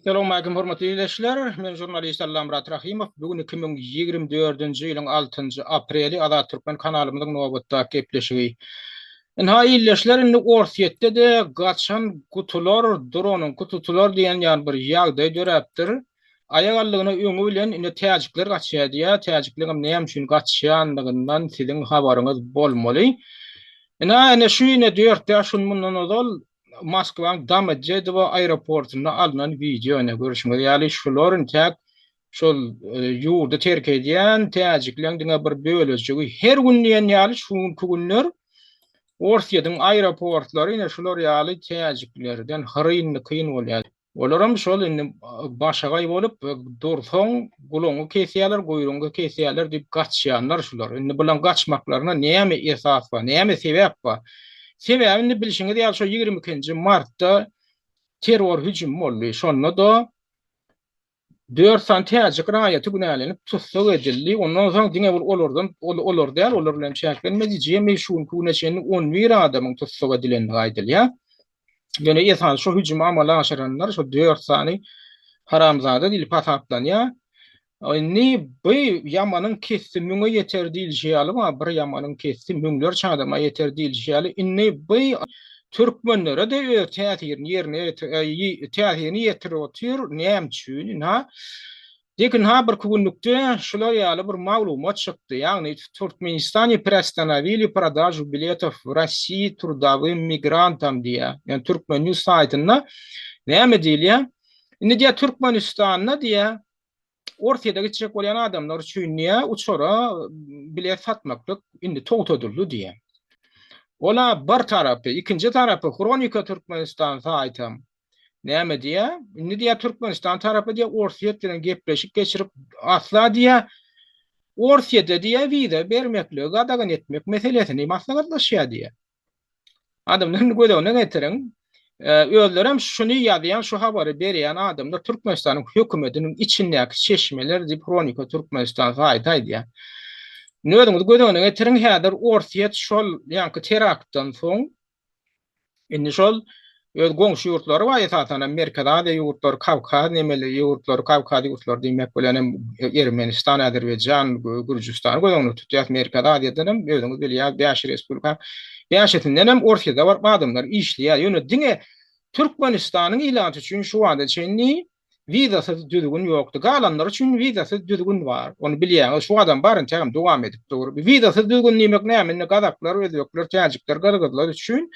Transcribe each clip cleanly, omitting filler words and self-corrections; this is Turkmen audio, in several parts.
Selamünaleyküm hormatly dinleyijiler. Men jurnalist Allamrat Rahimov. Bugün 2024-nji ýylyň 6-njy apreli Azad Türkmen kanalymyzyň nowbatda gepleşigi. Inha illeşler indi orsiýetde de gaçan kutular, dronun kutular diýen ýan bir ýagdaý görepdir. Aýagallygyna öňü bilen indi täjikler gaçýar diýär. Täjiklerim näme üçin gaçýandygyndan siziň habaryňyz bolmaly. Ene şu ýene 4 ýaşyn mundan ozal Moskwaň Domodedowo aeroportuna alınan video ne görüşmeli. Yani şuların tek şol ýurda terk edýän täjikleň diňe bir bölejigi her gün diýen ýaly şu günler Orsiýadyň aeroportlary ine şular ýaly täjiklerden hyrynly kyn bolýar. Olaram şol indi başagay bolup dursoň gulaňy kesýärler, goýruňy kesýärler diýip gaçýanlar şular. Indi bilen gaçmaklaryna näme esas bar, näme sebäp bar? Sebäbini bilişiňiz ýa şu 22-nji martda terror hüjüm boldy. Şonda da 4 santiýajyk raýaty günälenip tutsak edildi. Ondan soň diňe bir olar däl, olar bilen çäklenmedi. Jemi şu güneşini 11 adamyň tutsak edilen gaýdylýar. Ýöne esas şu hüjüm amala aşyranlar şu 4 sany haramzada dil pataplanýar. Ni bu yamanyň kesimine yeter diýilýär, bir yamanyň kesim müňler çadama yeter diýilýär. Inni bu türkmenlere de täsirini ýetirip otur, näme üçin? Lekin bir günlükde şular ýaly bir maglumat çykdy. Ýagny Türkmenistany приостановили продажу билетов в России трудовым мигрантам diýär. Yani Türkmen News saytyna näme diýilýär? Indi diýär Türkmenistanyna diýär Orsiýada geçecek bolýan adamlar üçin niye uçora bilet satmaklyk indi togtadyldy diýär. Ola bir tarapy, ikinji tarapy Kronika Türkmenistan saýtym. Näme diýär? Indi diýär Türkmenistan tarapy diýär Orsiýet bilen gepleşip geçirip asla diýär Orsiýada diýär wiza bermeklik, gadagan etmek meselesini maslahatlaşýar diýär. Adamlaryň gödegine getiriň. Özlerem şunu ýazýan, şu habary berýän adamlar Türkmenistanyň hökümetiniň içindäki çeşmeler diýip Kronika Türkmenistan saýty diýär. Nödüňiz gödegine getiriň häzir Orsiýet şol ýanky teraktdan soň indi şol öz goňşy ýurtlary var esasen Amerikada da ýurtlar, Kavkaz nemeli ýurtlar, Kavkaz ýurtlar diýmek bilen Ermenistan, Azerbaýjan, Gürjistan gödegine tutýar Amerikada diýenem özüňiz bilýär, Beş respublika Beşetinden hem Orsiýada var adamlar işleýär. Ýöne diňe Türkmenistanyň ilanty üçin şu wada çenni wizasyz düzgün ýokdy. Galanlar üçin wizasyz düzgün var. Onu bilýär. Şu adam barın tägem dowam edip dur. Wizasyz düzgün nimek näme? Gazaklar, özbekler, täjikler, gargazlar üçin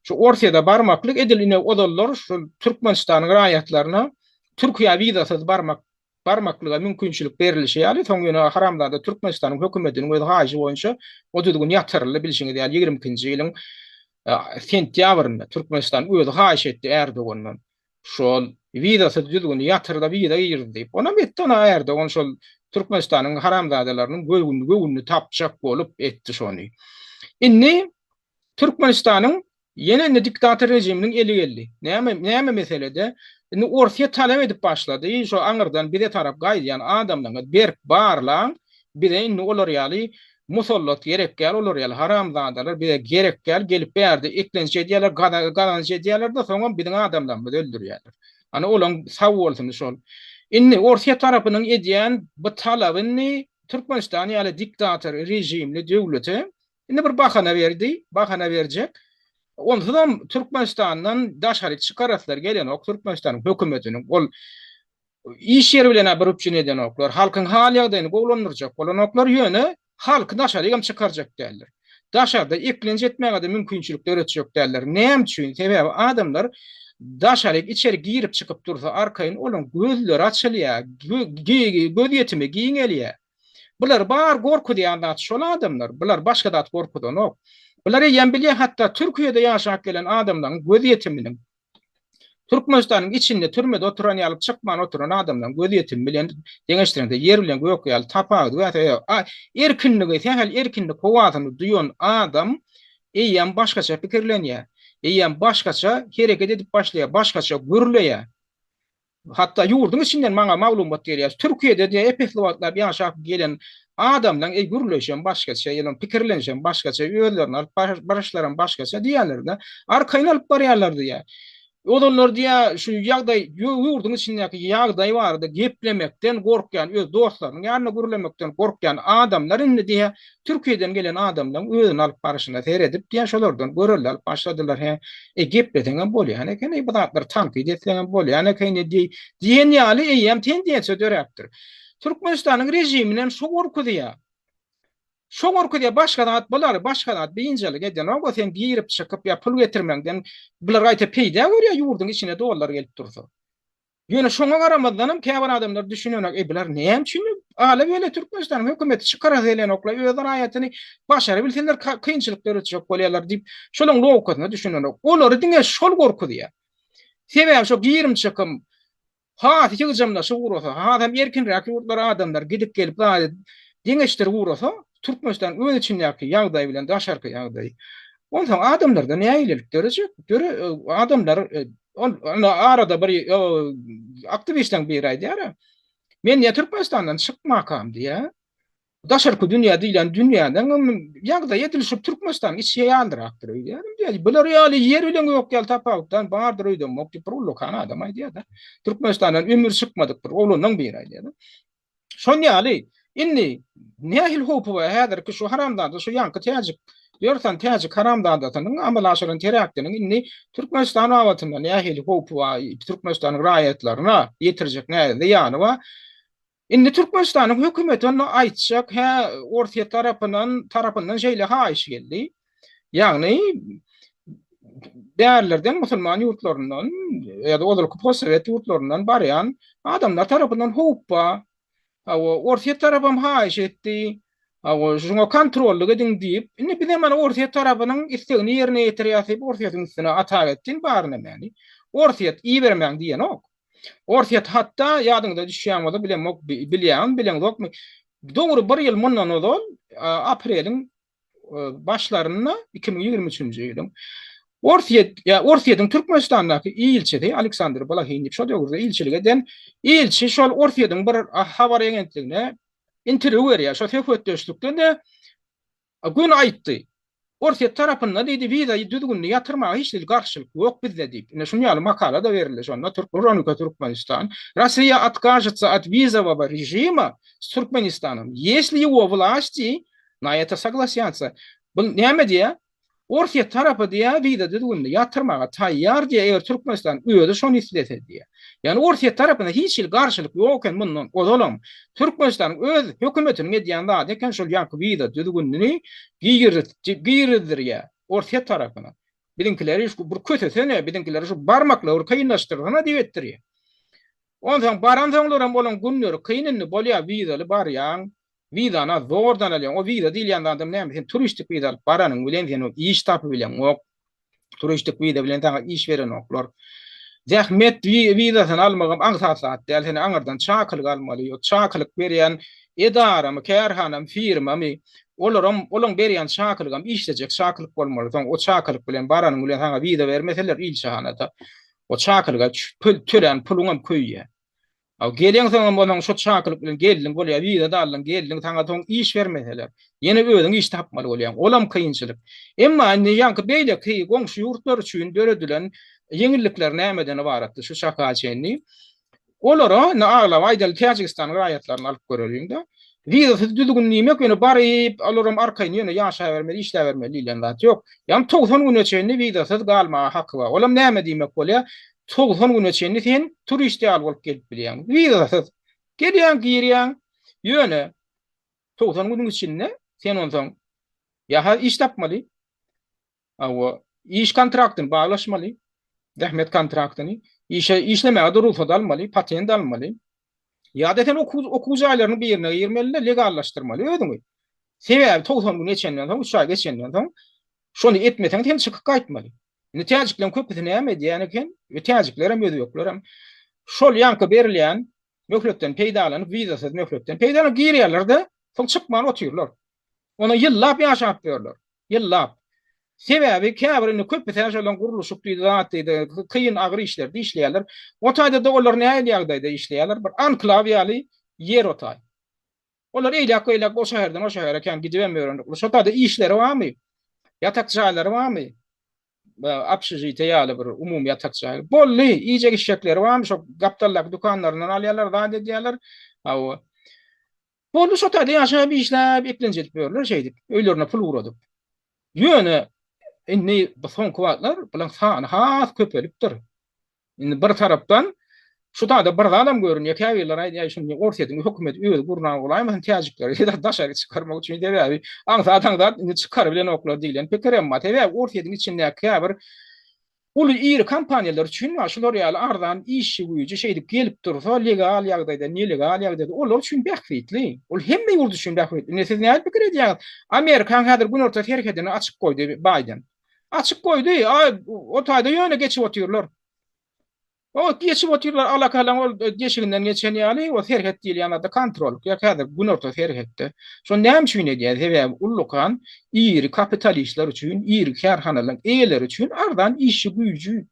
şu Orsiýada barmaklyk ediline odallar şu Türkmenistanyň raýatlaryna Türkiýe wizasyz barmaklyga mümkinçilik berilýär. Soň ýöne haramlarda Türkmenistanyň hökümetiniň öz haýy boýunça o düzgün ýatyrlyly bilişiňiz ýaly 22-nji ýylyň sentýabrynda Türkmenistan öz haýy etdi Erdogandan. Şol wizasyz düzgün ýatyrda wiza ýerdi. Ona metdi ona Erdogan şol Türkmenistanyň haramzadalarynyň göwünü tapjak bolup etdi şonu. Inni Türkmenistanyň ýene diktator rejiminiň eli geldi. Näme meselede? Indi Orsiýa talep edip başlady. Şo aňyrdan bir tarap gaýdýan adamlaryň berk barlaň, bir indi olar ýaly musallat gerek gel olar ýaly haramzadalar bir gerek gelip berdi eklenje diýerler, galanje diýerler de soňra bir adamdan öldürýärler. Ana olan sag bolsun şol. Indi Orsiýa tarapynyň edýän bu talabyny Türkmenistan ýaly diktator rejimli döwleti indi bir bahana berjek. Ondan Türkmenistan'dan daşary çıkaraslar gelen ok Türkmenistan'ın hökümetiniň ol iş ýeri bilen bir üçin eden oklar halkyň hal ýagdaýyny gowlandyrjak bolan oklar ýöne halky daşary çıkarjak däller. Daşarda eklenje etmäge de mümkinçilikler ötjek däller. Näme üçin? Sebäbi adamlar daşary içeri girip çykyp dursa arkaýyn olan gözleri açylýar, göz ýetimi giňelýär. Bular bar gorku diýen şol adamlar, bular başga dat gorkudan ok. Bular ýen bilýär hatda Türkiýede ýaşap gelen adamlaryň göz ýetiminiň Türkmenistanyň içinde türmede oturan ýaly çykman oturan adamlaryň göz ýetimi bilen deňeşdirende ýer bilen gök ýaly tapady we erkinligi, tähel erkinlik howatyny duýan adam eýen başgaça pikirlenýär. Eýen başgaça hereket edip başlaýar, başgaça gürleýär. Hatta ýurduň içinden maňa maglumat berýär. Türkiýede de epekli wagtlar ýaşap gelen adamdan gürleşen başgaça ýaly pikirlenşen başgaça ýölerini alyp barışlaryň başgaça diýerler de arkaýyn alyp barýarlar diýär. Olanlar diye şu ýagdaý ýurdun içindäki ýagdaý bardy, geplemekden gorkýan, öz dostlarynyň ýanyna gürlemekden gorkýan adamlar indi diye Türkiýeden gelen adamlaryň özüni alyp barşyna seredip diýen şolardan görürler, başladylar he. Gepleseňem bolýar, eken bu zatlar tanqid etseňem bolýar, eken diýen ýaly eýem tendensiýa döräpdir. Türkmenistanyň rejiminen şu gorkudy. Şoňorky diye başga zat bolar, başga zat beýinjelik eden, o sen girip çykyp ya pul getirmekden bular gaýta peýda görýär ýurdun içine dollar gelip dursa. Ýöne şoňa garamadynam käbir adamlar düşünýär, bular näme üçin ala böyle Türkmenistan hökümeti çykara gelen okla öz raýatyny başary bilseler kynçylyklar ötjek bolýarlar diýip şolaň logatyny düşünýär. Olary diňe şol gorkudy ýa. Sebäbi şo girim çykym ha tiýjamla şu urasa, ha adam erkinrek ýurtlar adamlar gidip gelip diňeşdir urasa Türkmenistan öz içindäki ýagdaý bilen daşarky ýagdaý. Ondan adamlarda näýilik dörejek? Adamlar arada bir aktivistden bir aýdýar. Men ýa Türkmenistandan çykmakam diýe. Daşarky dünýä diýilen dünýäden ýagdaý edilişip Türkmenistan içe ýaldyrakdyr diýär. Bular ýaly ýer bilen ýok ýal tapawdan bardyr öýdüm. Mokty prullo kana adam aýdýar da. Türkmenistandan ömür çykmadyk bir oglunyň bir aýdýar. Şoň ýaly inni nähil hopu we häzir ki şu haramdan şu ýanky täjik ýörsen täjik haramdan da tanyň amal aşyryň terakdynyň inni Türkmenistan awatynda nähil hopu we Türkmenistanyň raýatlaryna ýetirjek näde ýany we inni Türkmenistanyň hökümeti onu aýtjak ha Orta tarapyndan şeýle haýyş geldi. Ýagny därlerden musulman ýurtlaryndan ýa-da olarky posowet ýurtlaryndan barýan adamlar tarapyndan hopa Orta tarapym haýyş etdi. Şoňa kontrolly edin diýip, indi bilen mana Orta tarapynyň istegini ýerine ýetirýär, Ortaýyň üstüne atak etdin barny meni. Ortaýy iýermeň diýen ok. Ortaýy hatda ýadyňda düşýän bolsa bilen okmy. Dogry bir ýyl mundan ozal apreliň başlaryna 2023-nji ýylyň Ortaýyň Türkmenistandaky ilçede Aleksandr Balahin diýip şol döwürde ilçilik eden ilçi şol Ortaýyň bir habar agentligine interview berýär. Şol hökümetdeşlikden de gün aýtdy. Ortaýy tarapyndan diýdi wiza düzgünni ýatyrmagy hiç garşylyk ýok bizde diýip. Ine şuňaly makala da berildi şonda Türkmenistan Россия откажется от визового режима с Туркменистаном, если его власти на это согласятся. Bu näme diýär? Ortaýy tarapy diýär wiza düzgünni ýatyrmaga taýýar diýär Türkmenistan öýde şonu islet diýär. Yani Ortaýy tarapyna hiç garşylyk ýok mundan ozalam. Türkmenistan öz hökümetiniň edýän zat eken şol ýanky wiza düzgünni giyirdir ýa Ortaýy tarapyna. Bilinkileri şu bir kötesene, bilinkileri şu barmakla urkaýynlaşdyrgyna diýetdir ýa. Ondan baran soňlaram bolan günleri kynynly bolýar wizaly barýan. Vidana zordan alýan. O vida diýilýän adam näme? Sen turistik vida baranyň bilen sen iş tapy bilen ok. Turistik vida bilen taňa iş beren oklar. Zähmet vidasyny almagam aňsat däl sen aňardan çakylyk almaly. O çakylyk berýän edaramy, kärhanam, firmamy olaň berýän çakylygam işlejek çakylyk bolmaly. O çakylyk bilen baranyň bilen taňa vida bermeseler ilçehanada. O çakylyga tölen puluňam köýýär. Gelen soňam bolan şu çakylyk bilen geldiň bolýar, wiza da aldyň, geldiň taňa toň iş bermeseler. Ýene özüň iş tapmaly bolýan. Olam kynçylyk. Emma ýanky beýle goňşy ýurtlar üçin döredilen ýeňillikler nämeden ibaratdy şu şakaçenli. Olara aglaw aýdal Täjikistan raýatlaryny alyp göreliňde. Wiza düzgün nimek ýöne baryp alaram arkaýyn ýöne ýaşa bermeli, işle bermeli diýen zat ýok. Ýani 90 gün öçenli wizasyz galma haky bar. Olam näme diýmek bolýar? 90 gün öçenli sen turist ýaly bolup gelip bilýän. Wizasyz gelýän girýän ýöne 90 gün içinde sen ondan ýa iş tapmaly. İş kontraktyny baglaşmaly. Zähmet kontraktyny işlemäge durulsa almaly, patent almaly. Ýa-da sen okuw jaýlaryny bir ýerine ýermeli, legallaşdyrmaly ödüňi. Sebäbi 90 gün geçenden soň, 3 ay geçenden soň şonu etmeseň sen çykyp gaýtmaly. Indi täjikler köpüsi näme diýen eken? Täjikler hem özi ýoklar hem şol ýanky berilýän möhletden peýdalanyp wizasyz möhletden peýdalanyp girýärler-de, soň çykman otyrlar. Ona ýyllap ýaşap berler. Ýyllap. Sebäbi käbirini köpüsi şolan guruluşyp diýdi, kıyın agyr işlerde işleýärler. O taýda da olar näme ýagdaýda işleýärler? Bir anklaw ýaly yer otay. Olar eýlek o şäherden o şähere gidip berýärler. Şo taýda işleri barmy? Ýatak jaýlary barmy? apşıjyta ýaly bir umumy ýatakçy. Bolly, iýje işçekleri var, şo gapdallar dukanlaryndan alýarlar, da edýärler. Hawa. Bolly şo taýda ýaşap işläp, eklenjek berler şeýdip, öýlerine pul guradyp. Ýöne inni bu son kwatlar bilen sany has köpelipdir. Indi bir tarapdan şu taýda bir adam görünýär, käbirler aýdýar şunu ortadan hökümet öýüp gurnan golaýmy täjikler. Ýa-da daşary çykarmak üçin debäbi. Aňsa indi çykar bilen oklar diýilen. Pekerem ma tebä ortadan içinde käbir ulu iri kampaniyalar üçin şular ýaly ardan işi güýji şeýdip gelip dursa legal ýagdaýda, nelegal ýagdaýda olar üçin bähfitli. Ol hemme ýurt üçin bähfitli. Ne siz näme pikir edýäňiz? Amerika häzir gün orta herketini açyk goýdy Biden. Açyk goýdy, o taýda ýöne geçip otyrlar. O geçip otyrlar alakalan ol deşiginden geçen ýaly o herket diýil ýanada kontrol. Ýa häzir gün orta herketde. Şo näme üçin edýär? Sebäbi ullukan iri kapitalistler üçin, iri kärhanalaryň eýeleri üçin ardan işi güýji.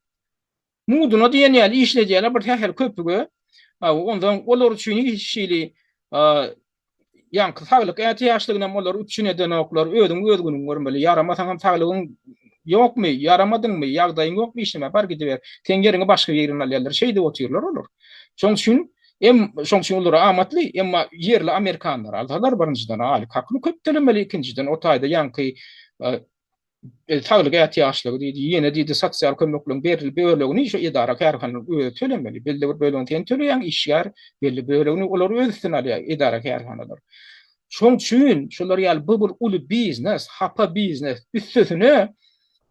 Muduna diýen ýaly işledýärler bir täher köpüge. Ondan olar üçin işili ýanky saglyk ätiýaçlygynam olar üçin eden oklar ödüm özgünüm görmeli. Yaramasaňam saglygyň ýokmy, yaramadyňmy, ýagdaýyň ýokmy işleme bar gidiber. Tengerini başga ýerine alýarlar. Şeýde otyrlar olar. Şoň üçin olar amatly, emma ýerli Amerikanlar aldylar birinjiden aly hakly köpdelemeli, ikinciden o taýda ýanky saglyk ätiýaçlygy diýdi, ýene diýdi sosial kömekliň berilip bölegini şu idara kärhanalar tölemeli. Belli bir bölegi ten töleýän işgär, belli bölegini olar öz üstüne alýar idara kärhanalar. Şoň üçin şolar ýaly bu uly biznes, hapa biznes üstüne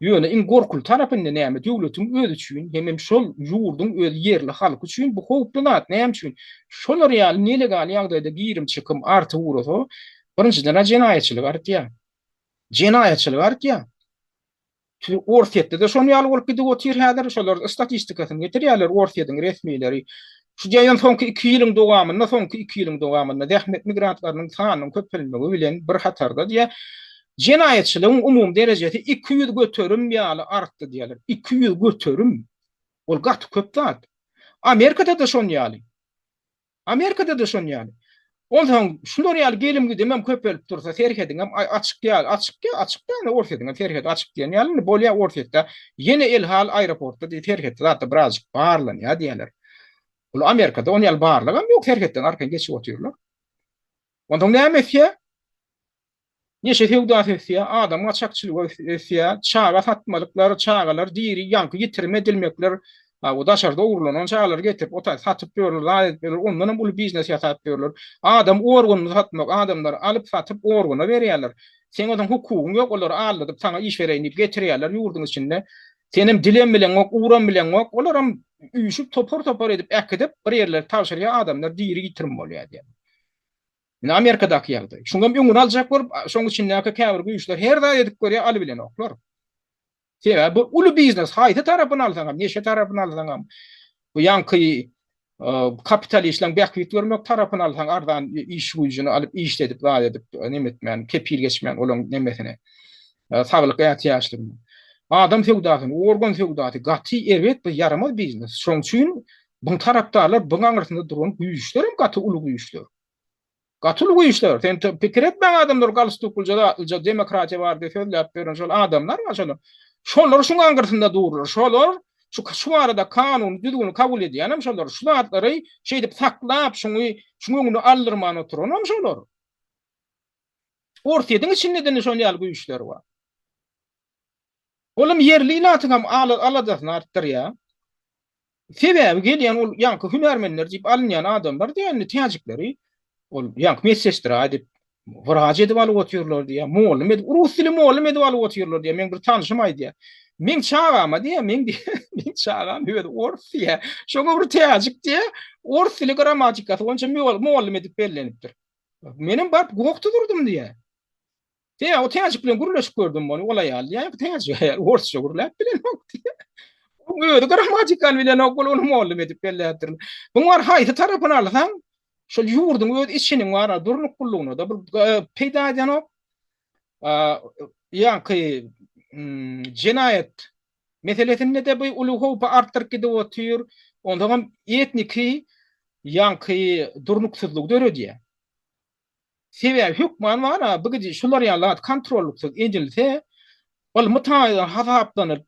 ýöne in gorkul tarapynda näme döwletiň öz üçin hem şol ýurdun öz yerli halk üçin bu howplanat näme üçin şolar ýaly nelegal ýagdaýda girim çykym arty urasa birinjiden jenaýetçilik artýar. Jenaýetçilik artýar. Ortaýetde de şonu ýaly bolup gidip otyr häzir şolar statistikasyny getirýärler ortaýedyň resmiýleri. Şu ýaýan soňky 2 ýylyň dowamynda, soňky 2 ýylyň dowamynda dähmet migrantlarynyň sanynyň köpelmegi bilen bir hatarda diýe jenaýetçiligiň umum derejesi 200 göterim ýaly artdy diýerler. 200 göterim. Ol gaty köp zat. Amerikada da şon ýaly. Amerikada da şon ýaly. Ondan şunlar ýaly gelim gidemem köpelip dursa serhediň hem açyk ýaly, açyk ýaly ortadan serhed açyk diýen ýaly bolýa ortada ýene elhal aeroportda diýip serhed zatda birazjyk barlanýar diýerler. Ol Amerikada on ýaly barlygam ýok serhetden arkan geçip otyrlar. Ondan näme etýär? Neşe hewdat etýär, adam açakçylyk etýär, çaga satmalyklar, çagalar diýri ýanky ýitirme edilmekler, o daşarda uğurlanan çagalar getirip o taýda satyp berýärler, ondan hem ulu biznes ýasaپ berýärler. Adam orguny satmak, adamlar alyp satyp orguna berýärler. Sen odan hukugyň ýok, olar aldyp saňa iş berýän diýip getirýärler ýurduň içinde. Senem dilen bilen ok, uğran bilen ok, olaram üýüşüp topar edip äkidip bir ýerler tawşyrýar adamlar diýri ýitirme bolýar diýär. Ine Amerikadaky ýagdaý. Şoňam öňüň aljak bolup, şoň üçin näke käbir güýçler her daýy edip görýär, aly bilen oklar. Sebäbi bu uly biznes haýty tarapyny alsaňam, neşe tarapyny alsaňam, bu ýanky kapitalistleň bähwit görmek tarapyny alsaň ardan iş güýjüni alyp işledip, daýy edip, nemetmän, kepil geçmän olan nemesine. Saglyk ätiýaçlygyny. Adam fewdatyny, organ fewdaty gaty erwet bu yaramaz biznes. Şoň üçin bu tarapdarlar bu aňyrtynda duran güýçler hem gaty uly güýçler. Gatyly güýçler. Sen pikir etmeň adamlar galstuklyja demokratiýa bar diýip söýläp beren şol adamlar var şol. Şolar şoň aňyrtynda dururlar. Şolar şu arada kanun düzgün kabul edýän şolar şu atlary şey dip saklap şuňy aldyrman oturan şolar. Ortaýedyň içinde şol ýaly güýçler bar. Olam yerli ilatyňam aladasyny artdyrýar. Sebäbi gelýän ol ýanky hünärmenler diýip alynýan adamlar diýeni täjikleri ol ýanky mesajlar edip waraç edip alyp otyrlar diýär. Muallym edip rus dili muallym edip alyp otyrlar diýär. Men bir tanışym aýdýar. Men çağama diýär, men çağam höwet ors diýär. Şoňa bir täjik diýär. Ors dili grammatikasy onça muallym edip bellenipdir. Menim bar gokda durdum diýär. Diýär, o täjik bilen gürleşip gördüm bunu, ola ýaly. Ýa täjik orsça gürläp bilen ok diýär. O grammatikal bilen ok onu muallym edip belläpdir. Buňar haýty tarapyny alsaň şol ýurdun öz içiniň wara durnup kullugyna da bir peýda edýän ok. Ýanky jenaýet meselesinde de bu uly howpa artdyryp gidip otyr. Ondan etniki ýanky durnuksuzlyk döredýär. Sebäbi hükman wara bu gidi şular ýaly kontrolluksyz edilse, ol mutaýdan hasaplanıp,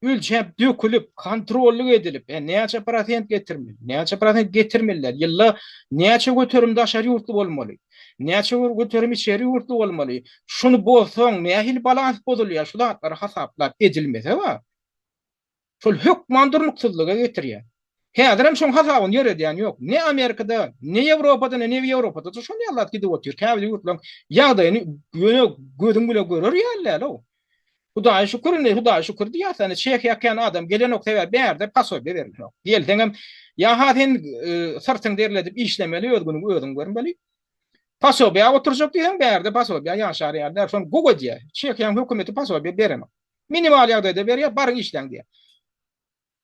ölçep, dökülüp, kontrollük edilip, näçe prosent getirmeli, näçe prosent getirmeliler, ýylla näçe göterim daşary ýurtly bolmaly, näçe göterim içeri ýurtly bolmaly, şunu bolsaň nähil balans bozulýar, şu zatlary hasaplap edilmese wa, şol hökmandyrlyksyzlyga getirýär. Häzirem şoň hasabyny ýöredýän ýok. Ne Amerikada, ne Ýewropada, ne Ýewropada şol ýallat gidip otur. Käbir ýurtlaryň ýagdaýyny gözüň bilen görür ýaller. Hudaýa şükür diýäsen, şeýh ýakan adam gelen noktaýa berde pasob berer. Diýelseňem ýa hasen sırtyň derledip işlemeli özüň görmeli. Pasob ýa oturjak diýen berde pasob ýa ýaşar ýerler şol gogo diýär. Şeýh ýa hökümeti pasob beremok. Minimal ýagdaýda berýär, baryň işleň diýär.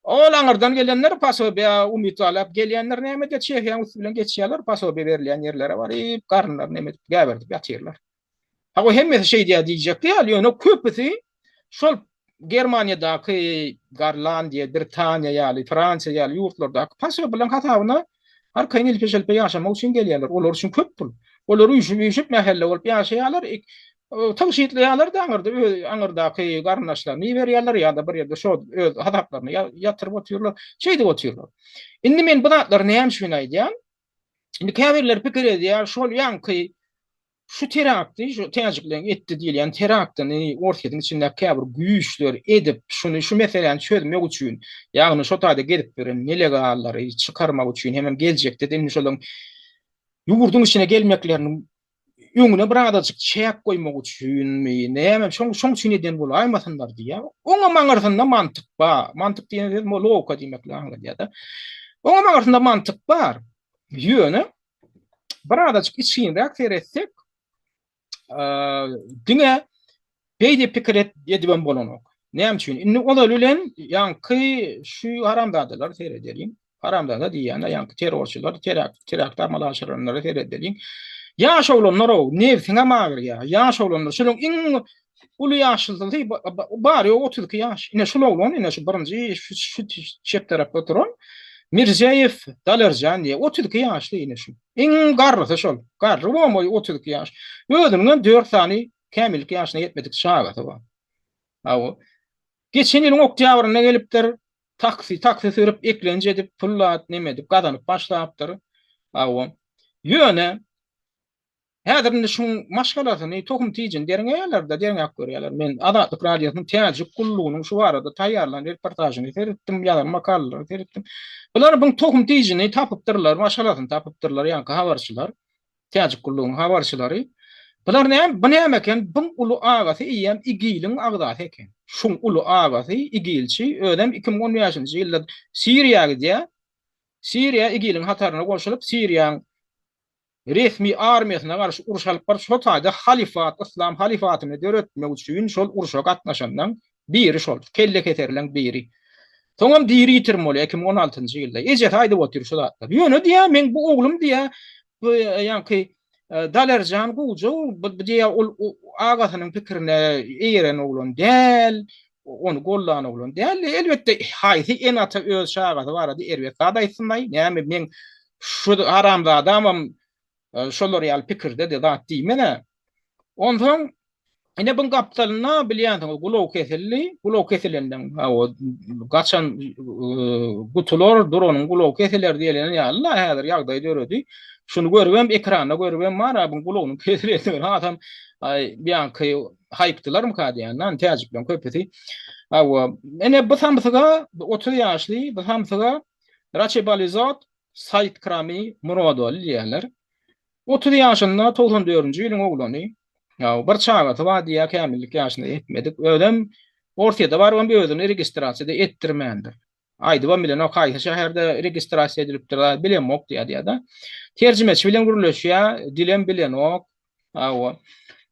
Ol aňyrdan gelenler pasob ýa umyt alap gelýänler näme diýip şeýh ýa bilen geçýärler, pasob berilýän ýerlere baryp garnlar näme diýip gäberdip ýatyrlar. Ha o hemme şey diýjek diýär, ýöne köpüsi şol Germaniýadaky, Garlandiýa, Britaniýa ýaly Fransiýa ýaly ýurtlardaky pasob bilen hatabyna arkaýyn ilpeşelpe ýaşamak üçin gelýärler. Olar üçin köp pul. Olar üýşüp mähelle bolup ýaşaýarlar. Taşytly ýalar da aňyrdaky garnaşlaryny berýärler ýa-da bir ýerde şo öz hataplaryny ýatyryp oturýarlar. Şeýde oturýarlar. Indi men bu zatlar näme şunu aýdýan? Indi käbirler pikir edýär, şol ýanky şu terakty, şu täjiklen etdi diýilýän teraktyny ortadyň içinde käbir güýçler edip, şunu şu meseleni çözmek üçin, ýagny şo taýda gedip beren nelegallary çykarmak üçin hemem geljekde de şolaň ýurduň içine gelmeklerini öňüne bir adajyk çäk goýmak üçinmi, näme şoň üçin eden bol aýmasynlar diýär. Oňa maňarsynda mantyk bar. Mantyk diýen logika diýmekle aňlaýar. Oňa maňarsynda mantyk bar. Ýöne bir adajyk içinräk seretsek diňe beýde pikir edýän bolanok. Näme üçin? Indi olar bilen ýanky şu haramdadalar seredýän. Haramdada diýýän ýanky terrorçylar, terakt amalaşyranlary seredýän. Ýaş olanlar o nefsine magyr ýa. Ýaş olanlar şoň iň uly ýaşlygy bar ýok 32 ýaş. Ine şol oğlan, ine şu birinji şu çep tarapda oturan Mirziýew Dalerjan diye 32 ýaşly ine şu. Iň garrysy şol. Garry bolmaly 32 ýaş. Özüniň 4 sany kämillik ýaşyna ýetmedik şagaty bar. Aw. Geçen ýylyň oktýabryna gelipdir. Taksi sürüp eklenje edip pullat nemedip gazanyp başlapdyr. Aw. Ýöne häzirinde şu maşgalatyny tohum tiýjin deriňe görýärler. Men Adatlyk radiosynyň täze kullugynyň şu barada taýýarlan reportażyny seretdim, ýa-da makallar seretdim. Bular bu tohum tiýjini tapypdyrlar, maşgalatyny tapypdyrlar, ýa-da habarçylar, täze kullugynyň habarçylary. Bular näme? Bu näme eken? Bu ulu agasy iýem igiliň agdasy eken. Şu ulu agasy igilçi ödem 2010 ýylda Siriýaga diýär. Siriýa igiliň hataryna goşulyp Siriýanyň resmi armiýasyna garşy uruş alyp bar, şol taýda halifat, İslam halifatyny döretmek üçin şol uruşa gatnaşandan biri şol, kelle keterilen biri. Soňam diri ýitirmeli 2016-njy ýylda. Eje taýda otur şol atlar. Ýöne diýär, men bu oglum diýär, bu ýanky Dalerjan gujo, bu diýär ol agasynyň pikirine eýeren oglan däl, onu gollan oglan däl. Elbetde haýsy en ata öz şagaty barady erwet sada aýtsyny. Näme men şu haramda adamam şolar ýaly pikirde de zat diýmene. Ondan ine bu gapdalyna bilýän gulaw kesilenden gaçan gutular dronuň gulaw kesiler diýelen ýaly häzir ýagdaý döredi. Şunu görübem ekranda görübem mara bu gulawyny kesilýär. Adam ýanky haýpdylarmy kadýandan täjiklen köpeti. Ene bu samsyga 30 ýaşly, bu samsyga Raçebalizat Said Krami Muradov diýerler. 30 ýaşynda 94-nji ýylyň oglany. Ýa bir çagaty bar diýär, kämillik ýaşyna ýetmedik. Ödem ortada bargan bir özüni registrasiýa etdirmendir. Aýdyban bilen o haýsy şäherde registrasiýa edilipdir, bilemok diýär-da. Terjimeçi bilen gürleşýär, dilen bilen ok.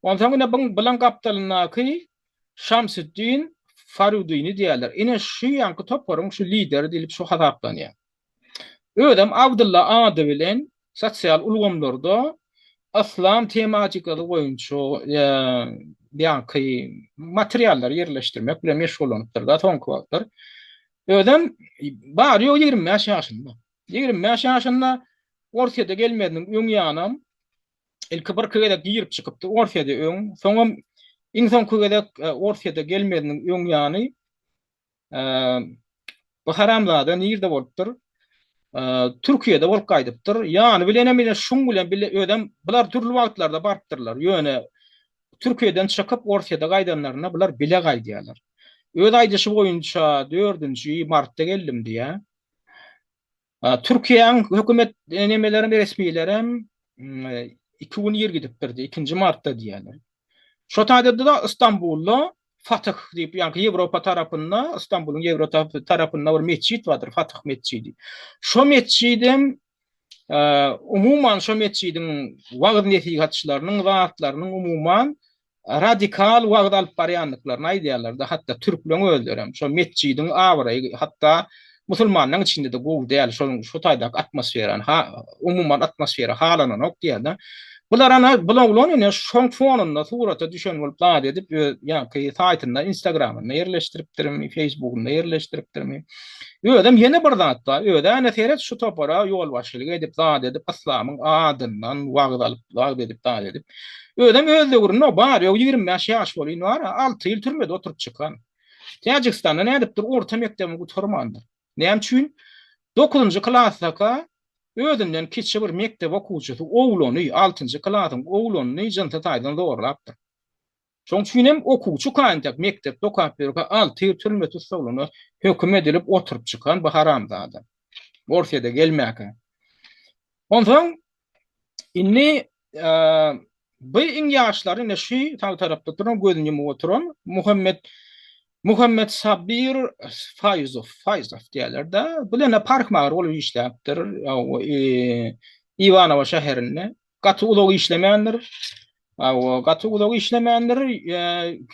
Ondan sonra bilen gapdalynaky Şamsyddin Farudyny diýerler. Ine şu ýanky toparyň şu lider diýilip şu hataplanýar. Ödem Abdullah ady bilen sosial ulgamlarda İslam tematikaly boýunça ýanky materiallar ýerleşdirmek bilen meşgul bolupdyr da soňky wagtlar. Ödem bar ýok 25 ýaşynda. 25 ýaşynda ortada gelmediň öň ýanam ilki bir kere girip çykypdy ortada öň. Soňam İnsan kuvvede ortaya gelmediğinin ön yanı bu haramlardan yerde bolupdyr. Türkiýede bolup gaýdypdyr. Ýani bilenemine şuň bilen bile ödem bular türlü wagtlarda barpdyrlar. Ýöne Türkiýeden çykyp ortaya gaýdanlaryna bular bile gaýdýarlar. Öz aýdyşy boýunça 4-nji martda geldim diýä. Türkiýeň hökümet nemeleri resmiýleri 2020 gidipdirdi 2 martda diýerler. Şo taýda da İstanbulda Fatih diýip ýa-ni Ýewropa tarapynda İstanbul'un Ýewropa tarapynda bir mescit vardır Fatih mescidi. Şo mescidin umuman şo mescidin wagt nesihatçylarynyň zatlarynyň umuman radikal wagt alyp barýanlyklaryny aýdýarlar da hatda türkleň öldürem. Şo mescidin awry hatta musulmanlaryň içinde de gowy däl şo taýda atmosferany umuman atmosfera halanok diýär. Bular ana bulan ne şoň fonunda surata düşen bolup daýat edip ýa-ni saýtynda Instagram'ynda ýerleşdiripdirmi, Facebook'unda ýerleşdiripdirmi. Ödem ýene bir zatda öde ana seret şu topara ýol başçylyk edip daýat edip islamyň adyndan wagt alyp daýat edip daýat edip. Ödem özlegürine bar 25 ýaş bolýan var 6 ýyl türmede oturup çykan. Täjikistanda nädipdir orta mekdebi gutarmandyr. Näme üçin 9-njy klassaka ödünden kiçi bir mektep okuwçysy oglany 6-njy klasyň oglany janta taýdan dogurlapdyr. Şoň üçin hem okuwçy kaýntak mektep dokap berip 6 ýyl türme tutsagyny höküm edilip oturup çykan bu haramzada. Ortaya gelmäke. Ondan inni bu iň ýaşlary neşi tarapda duran gözüni oturan Muhammed Sabir Fayzov diýerler de. Bular park magar olup işläpdir. Ivanovo şäherinde. Gaty ulag işlemeýändir. Gaty ulag işlemeýändir.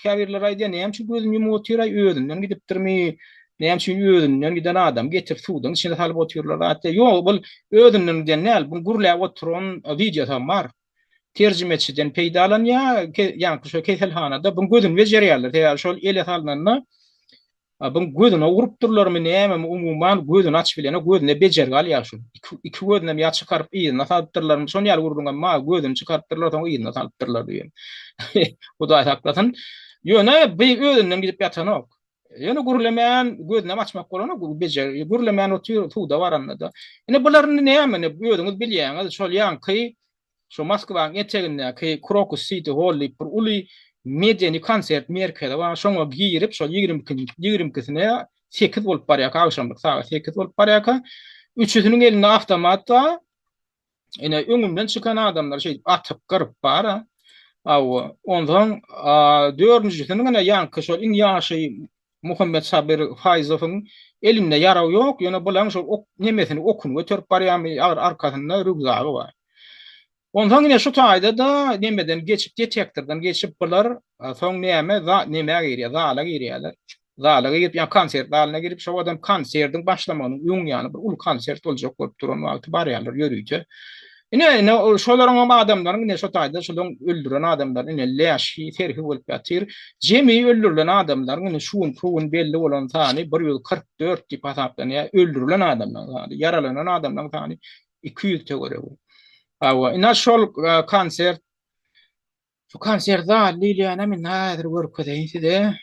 Käbirler aýdýar, näme üçin gözüni oturay öýünden gidipdirmi? Näme üçin öýünden giden adam getir suwdyň içine salyp oturýarlar. Hatda ýok, bu öýünden giden näl? Bu gurläp oturan video var. Terjimeçiden peýdalan ýa-ni şo keselhanada bu gözün bejerýärler. Täze şol ele salnanna bu gözüne urupdurlarmy näme umuman gözüni açyp bilene gözüne bejer galýar şol. Iki gözüne ýa çykaryp ýygyna salypdyrlar. Şonu ýaly urduğunda ma gözüni çykartdyrlar, soň ýygyna salypdyrlar diýen. Bu da hakykatan. Ýöne bu öýünden gidip ýatanok. Ýöne gurlemeýän gözüne açmak bolany bu bejer. Gurlemeýän otur tuğda baranda. Ine bularny näme bu öýüňiz bilýäňiz şol ýanky şu Moskwaň eteginde Krokus City Hall bir uly medeni konsert merkezi var. Şoňa girip şol 20-sine 8 bolup barýar, akşamlyk saat 8 bolup barýar. Üçüsiniň elinde avtomatda ine öňünden çykan adamlar atyp gyryp bar. Ondan 4-nji güne ýanky şol iň ýaşy Muhammed Sabir Fayzowyň elinde ýaraw ýok. Ýöne bulan şol nemesini okuny götürüp barýarmy arkasynda rügzagy bar. Ondan yine şu taýda da nemeden geçip detektordan geçip bular soň näme girýär, zala girýärler. Zala girip ýa konsert zalyna girip şo adam konsertiň başlamagyny öň ýany bir ulu konsert boljak bolup duran wagty barýarlar ýörüýçe. Ine şolaryň adamlaryň ine şo taýda şolaryň öldüren adamlar ine leşi terhi bolup ýatyr. Jemi öldürilen adamlaryň ine şuň belli bolan sany 144 diýip hasaplanýar. Öldürilen adamlar, yaralanan adamlaryň sany 200 tögere. Ina şol konsert şu konsertda Liliana min näder görkezýär de.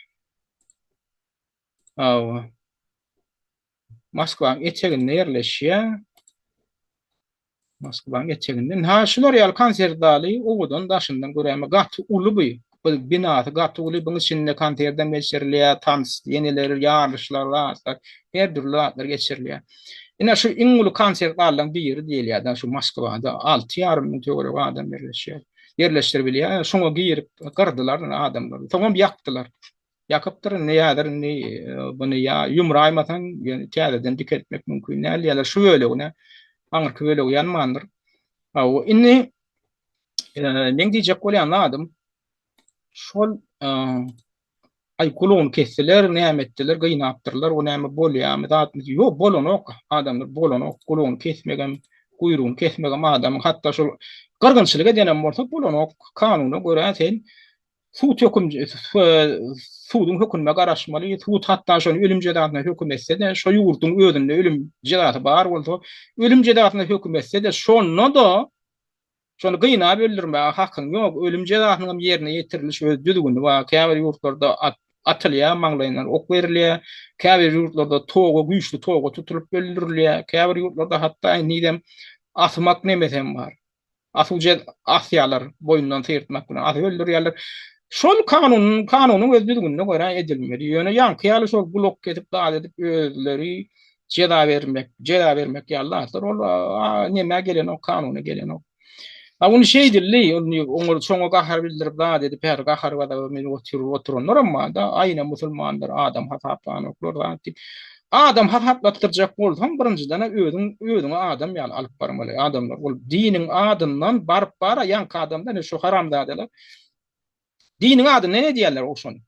Moskwaň eteginde ýerleşýär. Moskwaň eteginde. Şular ýaly konsertdaly owadan daşyndan göräme gaty uly bu. Bu binasy gaty uly buň içinde konsertden geçirilýär, tans, ýenileri, ýarlyşlar, her türlü atlar geçirilýär. Ina şu iň uly konsertlardan biri diýilýär. Şu Moskwada 6,5 min tögere adam ýerleşdirilýär. Şoňa girip gyrdylar adamlar. Tamam ýakdylar. Ýakypdyr näder buny ýa ýumraýmatan täzeden dik etmek mümkin näl ýalar şu ölegine aňyr köle ýanmandyr. Inni näme diýjek bolýan adam şol ay kulun kessiler, näme etdiler, gynapdyrlar, o näme bolýarmy, ýok bolanok, adamlar bolanok, kulun kesmegen, kuyruğunu kesmegen adam, hatta şol gargynçylyga denen bolsa bolanok kanunyna görä sen suwdyň hökümine garaşmaly, suwd hatda şonu ölüm jedatyna höküm etse de, şo ýurduň özünde ölüm jedaty bar bolsa, ölüm jedatyna höküm etse de, şonu da şonu gynap öldürme hakyň ýok, ölüm jezasynyň ýerine ýetirilýär şöyle düdügünde wa käbir ýurtlarda atylýar, maňlaýynlar ok berilýär, käbir ýurtlarda toga, güýçli toga tutulup öldürilýär, käbir ýurtlarda hatda nidem asmak nemesem bar. Asylca asyalar boyundan seyretmek bilen asy öldürýärler. Şol kanunyň öz düdügünde görä edilmeli. Ýöne ýankyýaly şol blok ketip dad edip özleri jeda bermek ýallaýlar. Ol näme gelen o kanuny gelen o. Ony şey dilli, oňa çoňa gahar bildirip dad edip her gahar wada men oturunlar amma da aýna musulmanlar adam hataplanyklar da adam hataplatyrjak bolsam birinjiden özüň adam ýaly alyp barmaly. Adamlar ol diniň adyndan barıp bara ýanky adamdan şu haramdadylar. Diniň adyny ne diýerler oşony?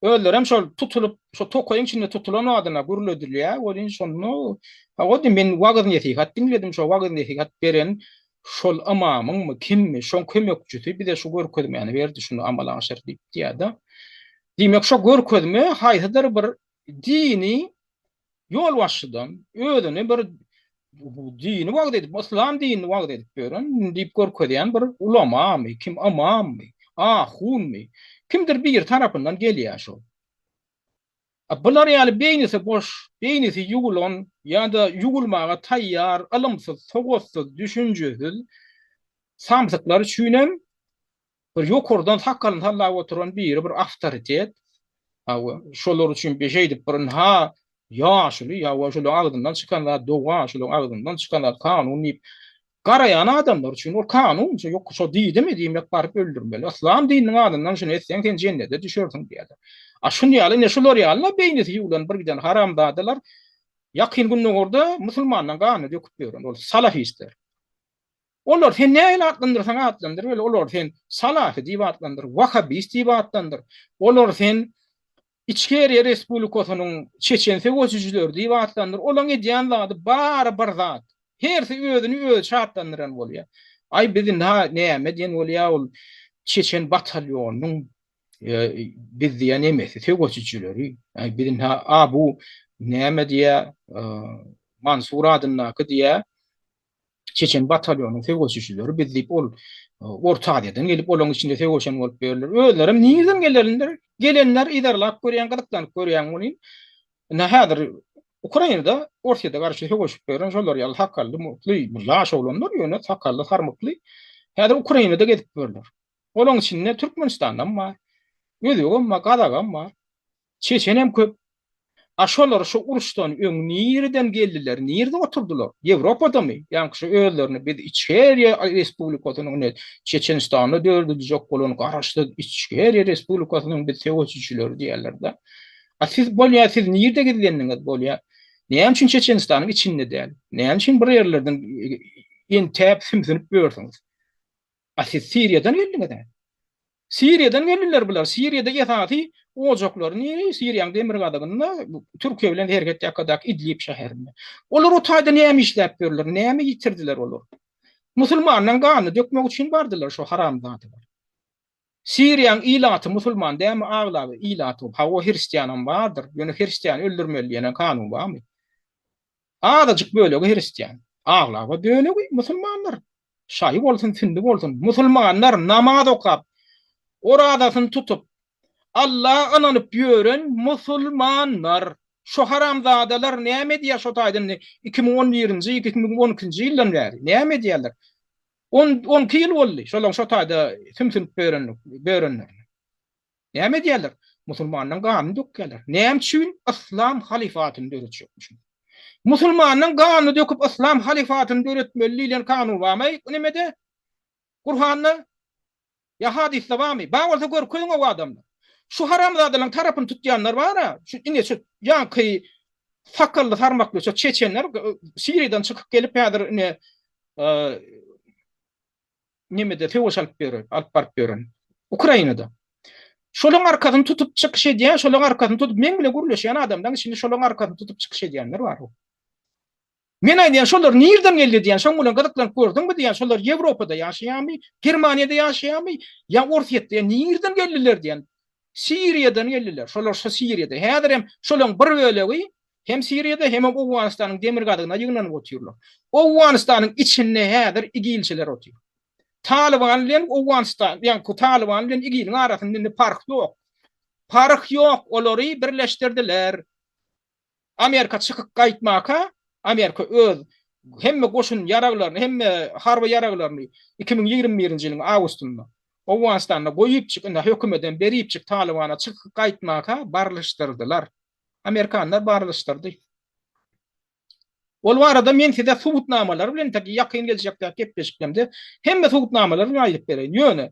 Öldürem şol tutulup, şo tokoyun içinde tutulan adyna gürledilýär. Olin şonu, o din men wagyn ýetigat dinledim, şo wagyn ýetigat beren şol amamyň kimmi, şoň kömekçisi bir de şu görkezme ýani berdi şunu amala aşar diýip diýdi. Diýmek şo görkezme haýsydyr bir dini ýol başydan özüni bir dini wagt edip, islam dinini wagt edip beren diýip görkezýän bir ulamamy, kim amamy, ahunmy, kimdir bir tarapyndan gelýär şol. Bular ýaly beýnisi boş, beýnisi ýugulan ýa-da ýugulmaga taýýar, alymsyz, sogussyz, düşünjesiz samsyklar üçinem bir ýokurdan hakkalyny tallap oturan bir awtoritet. Şolar üçin bir şey edip birin ha ýaşuly ýa-da şol agdyndan çykanlar, doga şol agdyndan çykanlar kanun diýip garayan adamlar üçin o kanun ýok şo diýdimi diýmek baryp öldürmeli. Islam dininiň adyndan şunu etseň sen jennete düşersiň diýerler. Şunu ýaly ne şolar ýaly beýnisi ýulan bir giden haramdadylar. Ýakyn günlerde musulmanyň gany döküp beren ol salafistler. Olar sen näle atlandyrsaň atlandyr, olar sen salafi diýip atlandyr, wahhabist diýip atlandyr. Olar sen İçkeriye Respublikasynyň çeçen fegoçyjylar diýip atlandyr. Olaň edýän zady bar zat. Hersi özüni öz şartlandyran bolýar. Ay bizin ha näme diýen bolýar ol çeçen batalyonunyň biz diýen emesi fegoçyjyları. Ay bizin ha bu näme diýär Mansur adynaky diýär çeçen batalyonunyň fegoçyjyları biz diýip ol Orta Aziýadan gelip olaň içinde fegoçan bolup berler. Özlerim niýeden gelenler? Gelenler idarlap görýän gyzykdan görýän bolýan. Nähädir Ukrainada Orsiýada garşy fegoçup beren şolar ýaly hakally mutly, laş olanlar ýöne hakally harmukly. Häzir Ukrainada gedip berler. Olaň içinde Türkmenistandan bar, Özbegem bar, Gazagam bar, Çeçenem köp. Aşolar şu uruşdan öň nirden geldiler, nirde oturdular? Ýewropadamy? Ýani şu özlerini biz içeriye Respublikasynyň Çeçenistanyny dördüjek bolan garaşdy içeriye Respublikasynyň biz fegoçyjylar diýerler-de. Siz bolýar, siz nirde gidilýändiňiz bolýar? Näme üçin Çeçenistanyň içinde däl? Näme üçin bir ýerlerden entäp simsinip börsüňiz? Siz Siriýadan geldiňiz. Siriýadan geldiler bular. Siriýada ýasaty ojaklar näme? Siriýanyň demir gadagynda Türkiýe bilen herget ýakadak İdlib şäherinde. Olar o taýda näme işläp berler? Näme ýitirdiler olar? Musulmanyň gany dökmek üçin bardylar şu haramzadylar. Siriýanyň ilaty musulman däme aglaby ilaty ha o hristiýanam bardyr. Ýöne hristiýan öldürmeli ýene kanun barmy? Adajyk bölegi hristiýan. Aglaby bölegi musulmanlar. Şahy bolsun, sündi bolsun. Musulmanlar namaz okap, oradasyny tutup Allah ananyp ýören musulmanlar. Şu haramzadalar näme diýär şu taýdan 2011-nji 2012-nji ýyldan bäri näme diýerler? 10 ýyl boldy. Şolaň şu taýda simsin berenler. Näme diýerler? Musulmanyň gany dökýärler. Näme üçin? İslam halifatyny döretjekmiş. Musulmanyň gany döküp İslam halifatyny döretmeli diýen kanun barmy? Nemede? Kur'an'da ya hadisde barmy? Bagolsa görkeň o adamlar. Şu haramzadalyň tarapyny tutýanlar bar-a, şu ine şu ýanky sakally harmakly şu çeçenler Siriýadan çykyp gelip häzir ine nemede fegoç alyp beren Ukrainada. Şolaň arkasyny tutup çykyş edýän, şolaň arkasyny tutup men bile gürleşýän adamdan içinde şolaň arkasyny tutup çykyş edýänler bar. Men aýdýan şolar nirden geldi diýen, şoň bilen gyzyklanıp gördüňmi diýen, şolar Ýewropada ýaşaýanmy, Germaniýada ýaşaýanmy, ýa Orsiýetde nirden geldiler diýen. Siriýadan geldiler. Şolar şu Siriýada. Häzir hem şolaň bir bölegi hem Siriýada hem Awganistanyň demir gadygyna ýygnanyp oturýarlar. Awganistanyň içinde häzir igilçiler oturýar. Taliban bilen Awganistan, ýa-ni Taliban bilen ISIL'in arasynda fark ýok. Fark ýok, olary birleşdirdiler. Amerika çykyp gaýtmaka, Amerika öz hemme goşun yaraglaryny, hemme harby yaraglaryny 2021-nji ýylyň awgustynda Awganistanda goýup çykynda hökümeten berip çyk Talibana çykyp gaýtmaka barlaşdyrdylar. Amerikanlar barlaşdyrdy. Ol arada men size subutnamalar bilen taki ýakyn geljekde gepleşiklemde hemme subutnamalar bilen aýdyp bereýin. Ýöne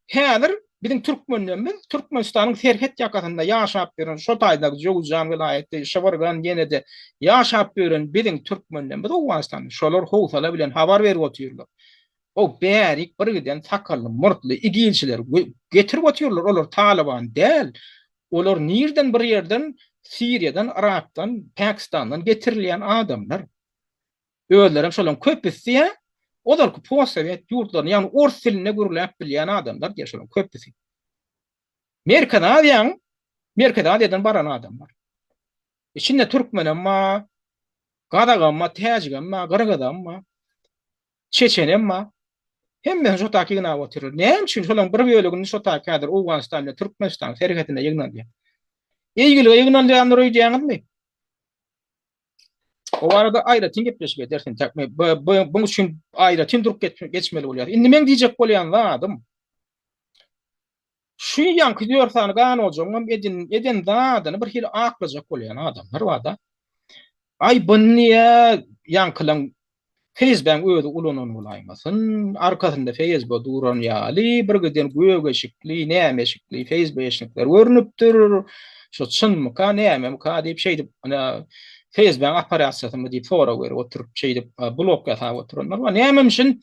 häzir bizim Türkmenlerimiz Türkmenistanyň serhet ýakasynda ýaşap beren şo taýda Jowzan vilayetde Şawargan ýene-de ýaşap beren bizim Türkmenlerimiz Awganistanyň şolar howsala bilen habar berip oturýarlar. O bärik birgiden sakally, murtly igilçiler getirip oturýarlar. Olar Taliban däl. Olar nirden bir ýerden Siriýadan, Irakdan, Pakistandan getirilýän adamlar. Öýlerim şolan köpüsi olar ki post-sowet ýurtlaryny, ýani ors diline gürläp bilýän adamlar diýe şolan köpüsi. Merkezden baran adamlar. İçinde Türkmen emma, Gadag emma, Täjik emma, Gyrgyz emma, Çeçen emma, hemme şo taky gynap oturýar. Näme üçin şolan bir bölegini şo taky häzir Awganistan bilen Türkmenistan serhetine ýygnan. Eýgili ýygnan diýenler öýdýäňizmi? O arada aýra gepleşip dersin takmy. Bu üçin aýra durup geçmeli bolýar. Indi men diýjek bolýan zadym. Şu ýanky diýorsany gan oljam eden zadyny bir hil aklajak bolýan adamlar wada. Ay bunniýe ýankylaň Facebook öýde ulunan bolaýmasyn, arkasynda Facebook duran ýaly bir giden gögeşikli, nämeşikli Facebook eşikler görnüpdir. Şo çynmyka, nämemka diýip şeýdip ana Facebook aparatyny diýip sora berip oturup şeýdip blok ýasap oturanlar var. Näme üçin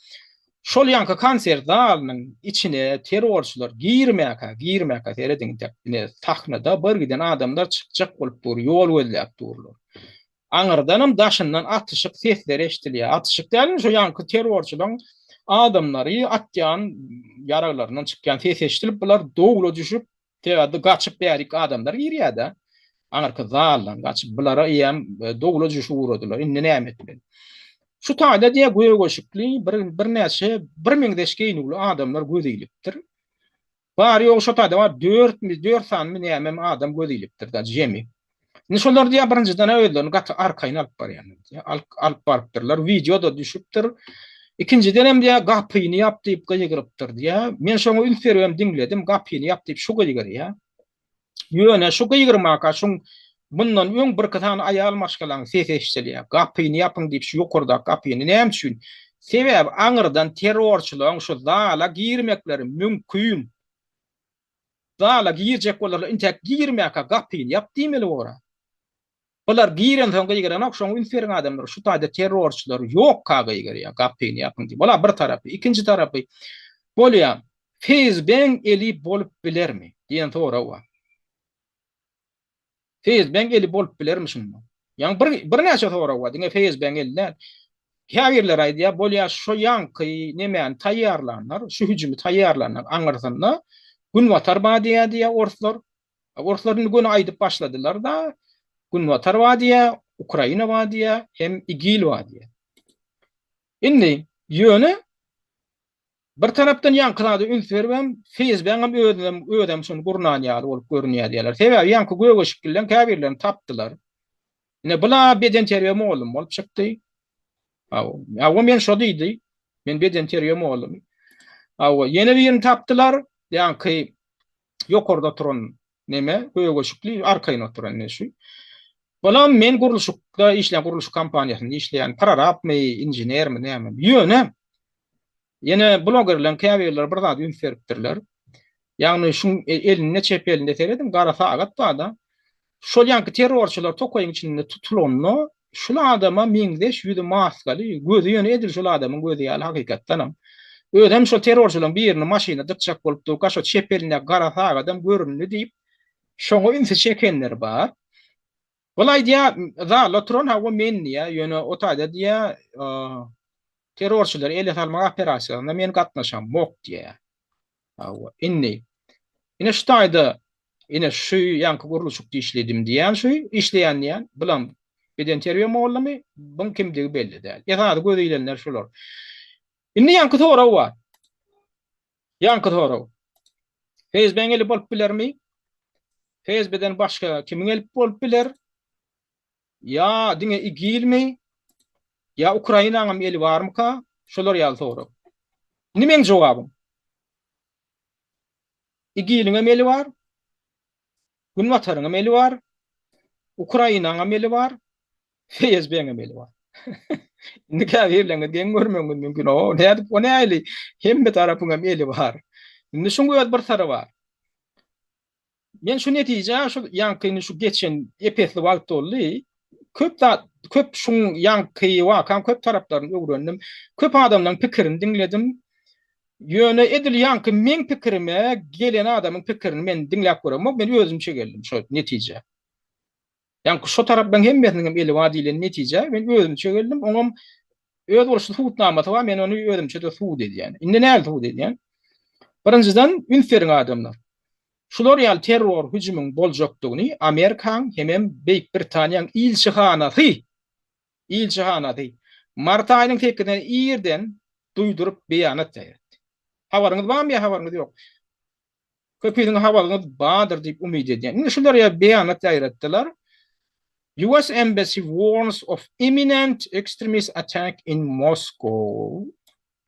şol ýanky konsert zalynyň içine terrorçylar girmäka seredin täkine sahnada bir giden adamlar çykjak bolup dur, ýol gözläp durlar. Aňyrdanam daşyndan atyşyk sesler eşdilýär. Atyşyk däl şo ýanky terrorçylaryň adamlary atýan yaraglaryndan çykýan ses eşdilip bular dogula düşüp täze gaçyp bärik adamlar girýär-de. Aňyrky zaldan gaçyp bulara ýem dogula düşüp uradylar. Indi näme etmeli? Şu taýda diýe göýgoşykly bir näçe 1000 deşke ýynly adamlar gözelipdir. Bari ýok şo taýda var 4 sanmy näme adam gözelipdir da jemi. Şolar diýe birinjiden öýlerini gaty arkaýyna alyp barýarlar. Alyp barypdyrlar, video da düşüpdir. İkinciden hem diýe gapyny ýap diýip gyýgyrypdyr diýe. Men şoňa ünseriýem diňledim, gapyny ýap diýip şu gyýgyrýar. Ýöne şu gyýgyrmaka şoň bundan öň bir katan aýal maşgalaryň ses eşdilýär. Gapyny ýapyň diýip şu ýokurda gapyny näme üçin? Sebäbi aňyrdan terrorçylaryň şu zala girmekleri mümkin. Zala girjek bolarlar, intek girmäka gapyny ýap diýmeli ora. Bular giren soňga ýigren okşoň ünseriň adamlar şu taýda terrorçylar ýok kaga ýigirýär, gapyny ýapyň diýip. Bular bir tarapy, ikinji tarapy bolýar. Facebook eli bolup bilermi? diýen soraw bar. Facebook eli bolup bilermi şunu? Ýani bir näçe soraw bar. Diňe Facebook eller häwirler aýdýar, bolýar şo ýanky nemen taýýarlanlar, şu hüjümi taýýarlanlar aňyrsynda gün watar diýär orslar. Orslaryň güni aýdyp başladylar da gün watar diýär, Ukraina diýär, hem ISIL diýär. Indi ýöne bir tarapdan ýankylady ünsürmem, Facebook'am ödem şonu gurnan ýaly bolup görünýär diýerler. Sebäbi ýanky göwgeşiklen käbirlerini tapdylar. Ine bula beden terbiýem oldum bolup çykdy. Awa men şo diýdi. Men beden terbiýem oldum. Awa ýene birini tapdylar. Ýanky ýokurda turan neme göwgeşikli arkaýyna oturan näşi. Bolam men guruluşda işleyen guruluş kampaniýasynda işleyen pararapmy, injinermi näme. Ýöne ýene blogerler, käbirler bir zat ünsüripdirler. Ýagny şu eline çep elinde seredim, gara sagat da. Şol ýanky terrorçylar tokoýyň içinde tutulanny, şol adama 1500 maskaly, gözi ýöne edil şol adamyň gözi ýaly hakykatdanam. Ödem şol terrorçylaryň birini maşyna dykjak bolup dur, gaşo çep eline gara sagadam görünli diýip şoňa ünsü çekenler bar. Bolay diýä, zala turan hawa men diýä, ýöne o taýda diýä, terrorçylar ele salmak operasiýasyna men gatnaşam mok diýä. Hawa inni. Ine şu taýda, ine şu ýanky guruluşykda işledim diýän şu işleýän diýän bilen beden terbiýem oldamy, bu kimdigi belli däl. Ýa-da göz ilenler şolar. Inni ýanky soraw bar. Yankı soraw. FSB'den gelip bolup bilermi? FSB'den başka kimin gelip bolup biler? Ya diňe igilmi? Ya Ukraina'nın eli barmy ka? Şolar ýaly soraw. Nimeň jogabym? İgiliňe meli bar, Günwataryňa meli bar, Ukraina'ňa meli bar, FSB'ňe meli bar. Indi bilen gen görmeňiz mümkin o. Näde o näli hemme tarapyňa meli bar. Indi şuňa bir tara bar. Men şu netije şu ýankyny şu geçen epesli wagt boldy. Köp şuň ýanky wa kam köp taraplaryny öwrendim. Köp adamlaryň pikirini dinledim. Ýöne edil ýanky men pikirime gelen adamyň pikirini men dinläp göremok, men özümçe geldim şu netije. Yani şu tarapdan hemmesinin eli wadilen netije men özümçe geldim. Oňam öz bolşy hutnamaty wa men onu özümçe de suw edýän. Indi näle suw edýän? Birinjiden ünferiň adamlar. Şular ýaly terror hüjümüň boljakdygyny Amerikaň hemem Beýik Britaniýanyň ilçihanaty mart aýynyň tekine ýerden duýdurup beýanat berdi. Habaryňyz barmy, habaryňyz ýok. Köpüň habaryňyz bardyr diýip umyt edýän. Indi şular ýa beýanat ýaratdylar. US Embassy warns of imminent extremist attack in Moscow.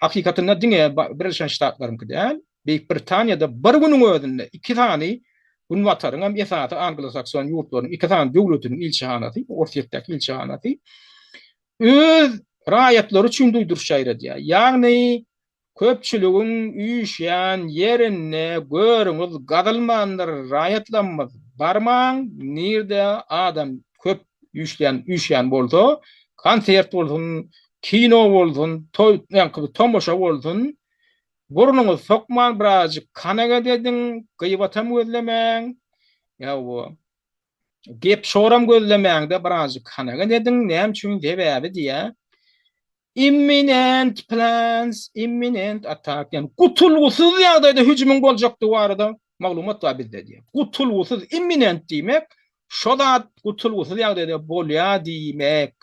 Hakikatinde diňe Birleşen Ştatlaryň kidäl, Beýik Britaniýada bir günüň özünde iki tany Günwataryň hem ýa-da Anglo-Sakson ýurtlaryň iki tany döwletiniň ilçihanaty, ortaýakdaky ilçihanaty öz raýatlary üçin duýdurşaýrady. Ýagny köpçüligiň üýşýän ýerine görüňiz gadylmandyr, raýatlanmaz. Barmaň nirde adam köp üýşýän bolsa, konsert bolsun, kino bolsun, tomoşa bolsun, burnuňyz sokman birazjyk kanaga dediň, gyýbatam gözlemäň, ýa bu gep şoram gözlemäň de birazjyk kanaga dediň, näme üçin sebäbi diýe. Imminent attack, yani kutulgusyz ýagdaýda hüjümüň boljakdygy barada maglumat da bizde diýe. Kutulgusyz imminent diýmek, şoda kutulgusyz ýagdaýda bolýar diýmek.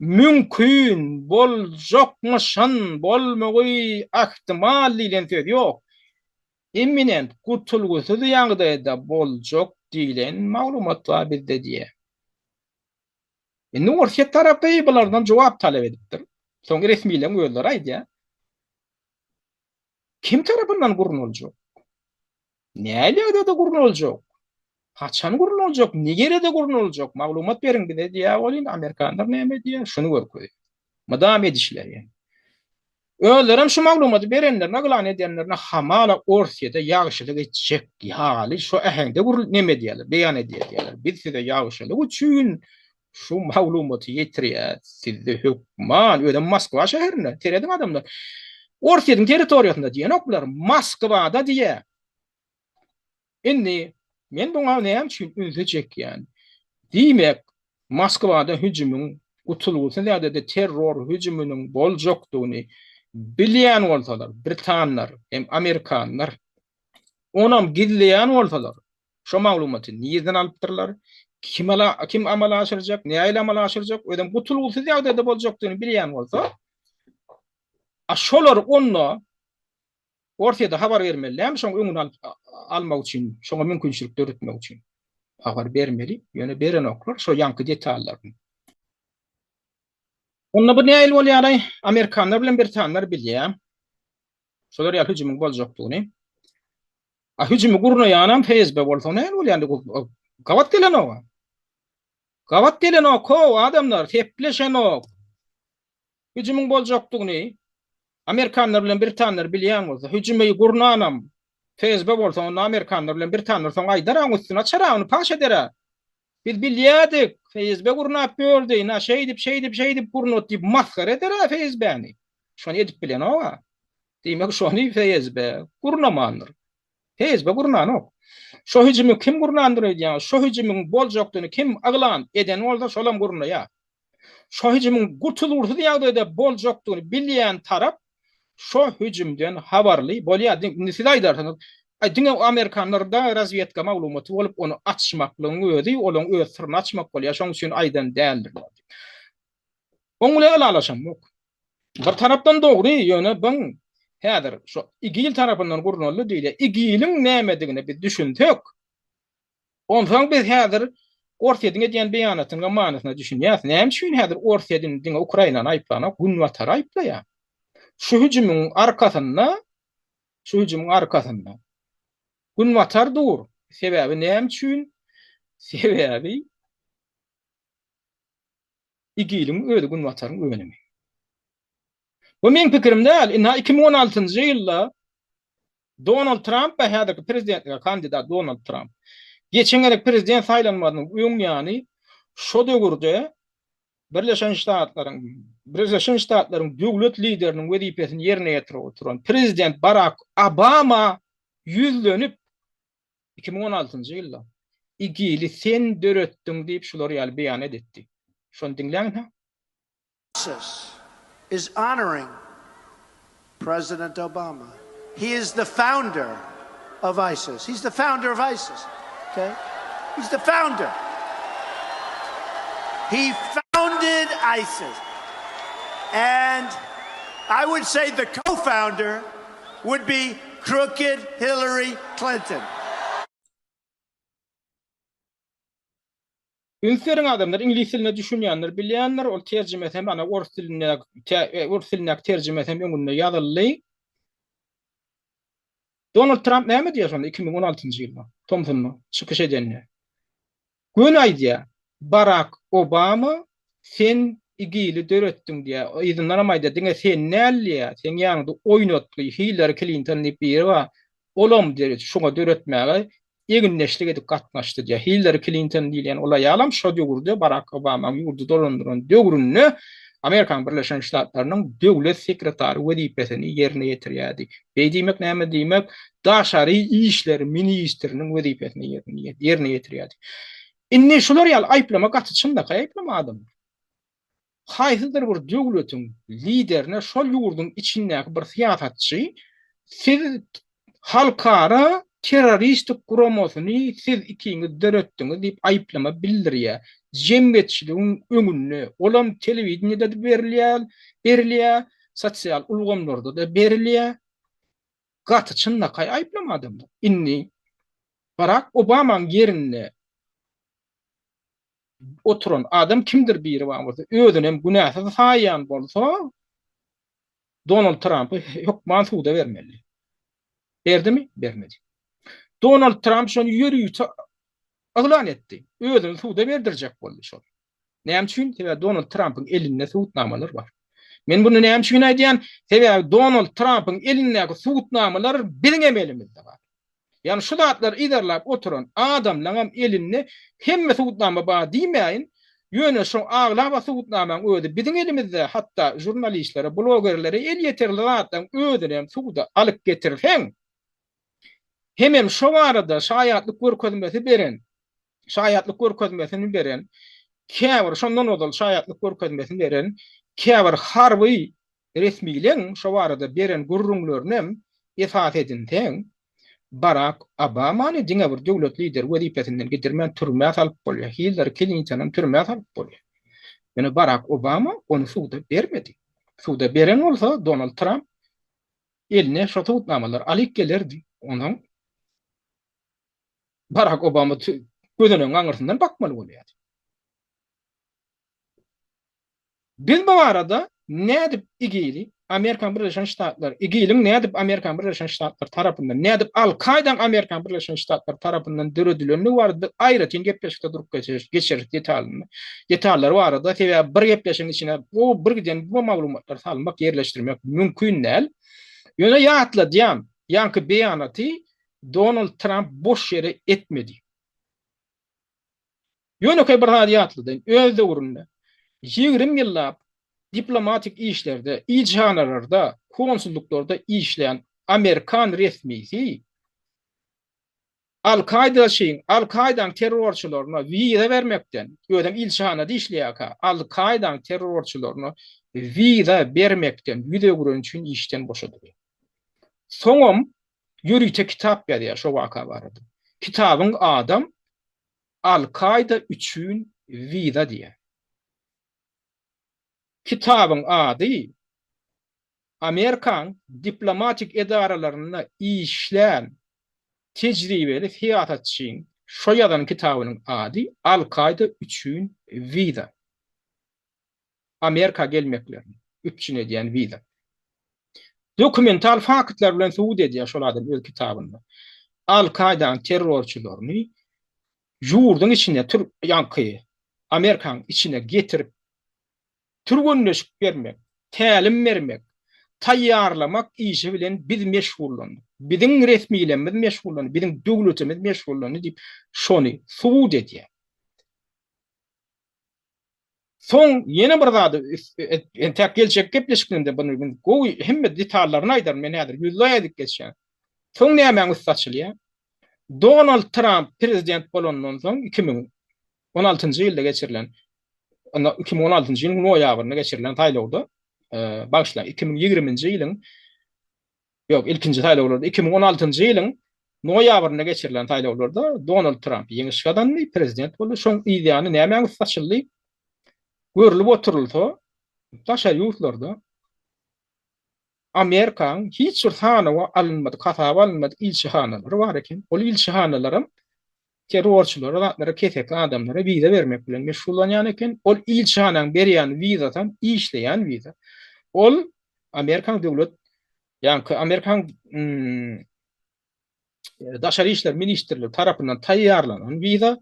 Mümkin boljakmyşyn, bolmagy ähtimal diýilen söz ýok. Imminent kutulgusyz ýagdaýda boljak diýilen maglumat da bizde diýe. Indi orta tarapy bulardan jogap talep edipdir. Soň resmiýetler gözler aýdýa. Kim tarapyndan gurnuljak? Näle de gurnuljak? Haçan gurnuljak? Nigerede gurnuljak? Maglumat beriň bize diýä bolýan Amerikanlar näme diýär? Şunu görkezýär. Madam edişler ýa. Ölerim şu maglumaty berenler, naglan edýänler hamala ortaýada ýagşylyk etjek ýaly şu ähende näme diýerler? Beýan edýärler. Biz size ýagşylyk üçin şu maglumaty ýetirýär. Sizde hökman öýden Moskwa şäherinde terediň adamlar. Ortaýadyň territoriýasynda diýen oklar Moskwada diýär. Indi men buňa näme üçin üzüjek ýani? Diýmek Moskwada hüjümüň utulgusyny ýa-da terror hüjüminiň boljakdygyny bilýän bolsalar, Britanlar hem Amerikanlar onam gizleýän bolsalar, şu maglumaty niýeden alypdyrlar? Kim amala aşyrjak, näle amala aşyrjak, öýdem gutulgusyz ýagdaýda boljakdygyny bilýän bolsa, şolar onu ortaýada habar bermeli, şoň öňüne almak üçin, şoňa mümkinçilik döretmek üçin habar bermeli, ýöne beren oklar şo ýanky detallarny. Onda bu näle bolýar? Amerikanlar bilen Britanlar bilýär. Şolar ýa hüjümüň boljakdygyny. Hüjümi gurnaýanam FSB bolsa näle bolýar? Gawat gelen o. Gawat gelen o, adamlar tepleşen o. Hüjümüň boljakdygyny Amerikanlar bilen Britanlar bilýän bolsa, hüjümi gurnanam FSB bolsa, onu Amerikanlar bilen Britanlar soň aýdaraň üstüne çaragyny paş eder. Biz bilýärdik, FSB gurnap berdi, şeýdip gurnot diýip maskara eder FSB'ni. Şonu edip bilen o. Diýmek şonu FSB gurnamandyr. FSB gurnanok. Şo hüjümi kim gurnandyrýar? Şo hüjümüň boljakdygyny kim aglan eden bolsa şolam gurnaýar. Şo hüjümüň gutulgusyz ýagdaýda boljakdygyny bilýän tarap şo hüjümden habarly bolýar. Siz aýdarsyňyz, diňe Amerikanlarda razwiedka maglumaty bolup onu açmaklygyň özi, olaň öz syryny açmak bolýar, şoň üçin aýdan däldirler. Oňla alaşam yok. Bir tarapdan dogry ýöne Häzir şu İgil tarapyndan gurnully diýle. İgiliň nämedigini biz düşündik. Ondan biz häzir Ortedin edýän beýanatynyň manysyna düşünýäs. Näme üçin häzir Ortedin diňe Ukrainany aýplana, Gunwatar aýplaýar. Şu hüjümüň arkasynda Gunwatar dur. Sebäbi näme üçin? Sebäbi İgiliň özi Gunwataryň öňünde. Bu men pikirimde däl. Inha 2016-njy ýylda Donald Trump we häzirki prezidentliğe kandidat Donald Trump geçen gerek prezident saylanmadyň öňýany şo döwürde Birleşen Ştatlaryň döwlet lideriniň wezipesini ýerine ýetirip oturan prezident Barack Obama ýüzlenip 2016-njy ýylda İgili sen döretdiň diýip şolary ýaly beýan etdi. Şonu dinleňiz. Is honoring President Obama. He is the founder of ISIS. He's the founder of ISIS. Okay? He's the founder. He founded ISIS. And I would say the co-founder would be crooked Hillary Clinton. Ünseriň adamlar ingliz diline düşünýänler, bilýänler, ol terjime etsem ana ors diline terjime etsem öňünde ýazyldy. Donald Trump näme diýär şonda 2016-njy ýylda? Thompson'ma çykyş edenler. Gün aýdýar Barack Obama sen igili döretdiň diýär. Ýyzynlaramayda diňe sen näliýär? Sen ýanynda oýnatly Hillary Clinton diýip biri bar. Olam diýär, şoňa döretmäge eginleşlik edip gatnaşdy diýär. Hillary Clinton diýilen ola ýalam şo döwürde Barack Obama ýurdu dolandyran döwründe Amerikan Birleşen Ştatlarynyň döwlet sekretary wezipesini ýerine ýetirýärdi. Beýdimek näme diýmek? Daşary işleri ministriniň wezipesini ýerine ýetirýärdi. Inni şolar ýaly aýplama gatyçynda aýplama adam. Haýsydyr bir döwletiň liderine şol ýurdun içindäki bir siýasatçy siz halkara terroristik guramasyny siz ikiňiz döretdiňiz diýip aýplama bildirýär. Jemgyýetçiligiň öňünde olam telewizionyada da berilýär, sosial ulgamlarda da berilýär. Gatyçynda aýplama adam. Inni Barack Obama'nın yerinde oturan adam kimdir biri bolsa, özünem günähsiz saýan bolsa Donald Trump'y hökman suwda bermeli. Berdimi? Bermedi. Donald Trump şonu ýürüýüp aglan etdi. Özüni suwda berdirjek boldy şol. Näme üçin? Sebäbi Donald Trump'yň elinde suwutnamalar bar. Men bunu näme üçin aýdýan? Sebäbi Donald Trump'yň elindäki suwutnamalar biziň emelimizde bar. Yani şu zatlar iderlap oturan adamlaryň elinde hemme suwutnama bar diýmeýin. Ýöne şu aglaba suwutnamaň özi biziň elimizde, hatda jurnalistlere, blogerlere el ýeterli zatdan özünem suwda alyp getirseň hemem şu arada şaýatlyk görkezmesini beren, käbir şondan odal şaýatlyk görkezmesini beren, käbir harby resmiýleň şu arada beren gurrunlaryny esas edinseň, Barack Obama'ny diňe bir döwlet lider wezipesinden getirmän türmäge salyp bolýar. Hillary Clinton'y türmäge salyp bolýar. Yani Barack Obama onu suwda bermedi. Suwda beren bolsa Donald Trump eline şu suwutnamalar alyp gelerdi. Onuň Barack Obama gözüniň aňyrsyndan bakmaly bolýar. Biz bu arada nädip igili Amerikan Birleşen Ştatlar igiliň nädip Amerikan Birleşen Ştatlar tarapyndan nädip Al-Kaida Amerikan Birleşen Ştatlar tarapyndan döredilenini wardy aýratyn gepleşikde durup geçer detallar barada sebäbi bir gepleşiň içine o birden bu maglumatlar salmak yerleşdirmek mümkin näl. Ýöne ýatla diýem, ýanky beýanaty Donald Trump boş yere etmedi. Ýöne bir ýatladyň öz döwründe 20 ýyllap diplomatik işlerde, ilçanalarda, konsulluklarda işleyen Amerikan resmisi Al-Kaida'nın terörçülerine vize vermekten, ödem ilçanada işleyaka, Al-Kaida'nın terörçülerine vize vermekten, video görüntüsün işten boşadı. Soňam ýürüýte kitap ýazýar şo waka barady. Kitabyň adam Al-Kaida üçin viza diýär. Kitabyň ady Amerikan diplomatik edaralarına işleyen tecrübeli fiyatatçıyın şo ýazan kitabynyň ady Al-Qaida üçün viza. Amerika gelmeklerini üçün edýän viza. Dokumental faktlar bilen suwd edýär şol adam öz kitabynda. Al-Qaida'nın terrorçylaryny ýurdun içine ýanky Amerikan içine getirip türgünleşik bermek, tälim bermek, taýýarlamak işi bilen biz meşgullanýar. Biziň resmiýetimiz meşgullanýar, biziň döwletimiz meşgullanýar diýip şonu suwd edýär. Soň ýene bir zady entek geljek gepleşikinde bunu gowy hemme detallaryny aýdar men häzir ýüzlaýdyk geçen. Soň näme ustaçylýar? Donald Trump prezident bolandan soň 2016-njy ýylda geçirilen 2016-njy ýylyň noýabryna geçirilen taýlawda bagşla 2020-nji ýylyň ilkinji taýlawlarda 2016-njy ýylyň noýabryna geçirilen taýlawlarda Donald Trump ýeňişik adamly prezident boldy. Şoň ideýany näme ustaçyly görülüp oturuldy. Taşa ýurtlarda Amerikan hiç bir sanawa alınmadı, kasaba alınmadı ilçihanalary bar eken. Ol ilçihanalaryň terrorçylara, zatlara, kesekli adamlara viza vermek bilen meşgullanýan eken. Ol ilçihanaň berýän wizadan işleýän wiza. Ol Amerikan döwlet, ýani Amerikan Daşary işler ministrligi tarapyndan taýýarlanan wiza.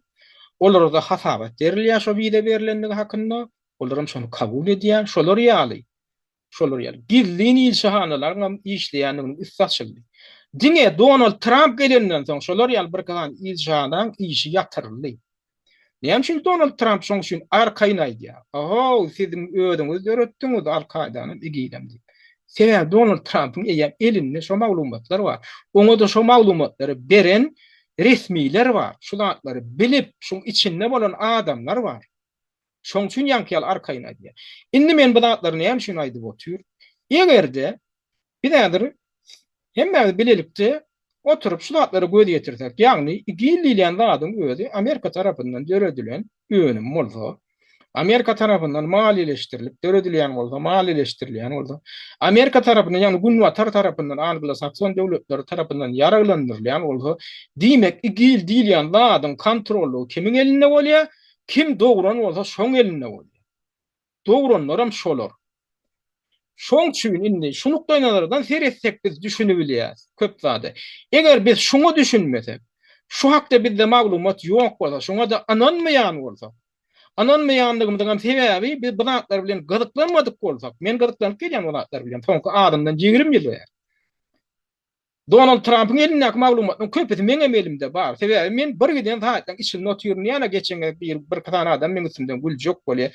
Olarda hasabat berilýär şo wiza berilendigi hakynda. Olaram şonu kabul edýär, şolar ýaly. Şolar ýaly. Gizlin ilçihanalaryň işleýändigini isbatçyly. Diňe Donald Trump gelenden soň şolar ýaly bir kalan ilçihanaň işi ýatyryldy. Näme üçin Donald Trump şoň üçin arkaýyn aýdýar? Oho, siziň ödüňiz öretdiňiz Al-Qaidanyň igidem diýip. Sebäbi Donald Trump'yň elinde şo maglumatlar bar. Oňa da şo maglumatlary beren resmiler bar. Şularlary bilip şoň içinde bolan adamlar bar. Şoň üçin ýankyal arkaýyn aýdýar. Indi men bu zatlary näme üçin aýdyp otur? Egerde bir nädir hemme bilelikde oturup şu zatlary göz ýetirsek, ýagny igillilen zadyň özü Amerika tarapyndan döredilen öňüm bolsa, Amerika tarapyndan maliýeleşdirilip döredilen bolsa, maliýeleşdirilýän bolsa, Amerika tarapyndan ýagny Günwatar tarapyndan Anglo-Sakson döwletleri tarapyndan ýaraglandyrylýan bolsa, diýmek igil diýilýän zadyň kontroly kimiň elinde bolýar? Kim dogran bolsa şoň elinde bolýar. Dogranlaram şolar. Şoň üçin indi şunukdaýnalardan seretsek biz düşünüp bilýäs. Köp zady. Eger biz şunu düşünmesek, şu hakda bizde maglumat ýok bolsa, şoňa da ananmaýan bolsa, ananmaýandygymyzyň sebäbi biz bu zatlar bilen gyzyklanmadyk bolsak, men gyzyklanyp gelýän bu zatlar bilen soňky adamdan 20 ýyl ber. Donald Trump'ın elindeki maglumatın köpüsü meňem elimde bar. Sebäbi men bir giden saatdan içinde oturuyorum. Ýana geçen bir tane adam meň üstümden güljek bolýar.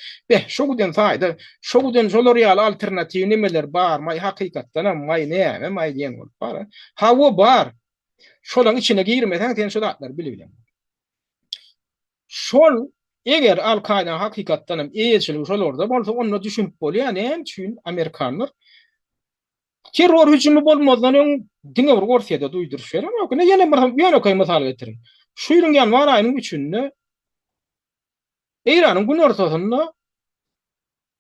Şo giden saatda, şo giden şolar ýaly alternativ nimeler bar? May hakykatdan may näme, may diýen bolup bar. Hawa bar. Şolaň içine girmesen sen şo zatlar bilýän. Şol eger Al-Qaida hakykatdan eýetçilik şolarda bolsa onu düşünüp bolýar. Näme üçin Amerikanlar terror hücumu bolmazdan öň diňe bir gorsyada duýduryş berem. Ýöne ýene köý mysal getirin. Şu ýylyň ýanwar aýynyň 3-inde Eýranyň gün ortasynda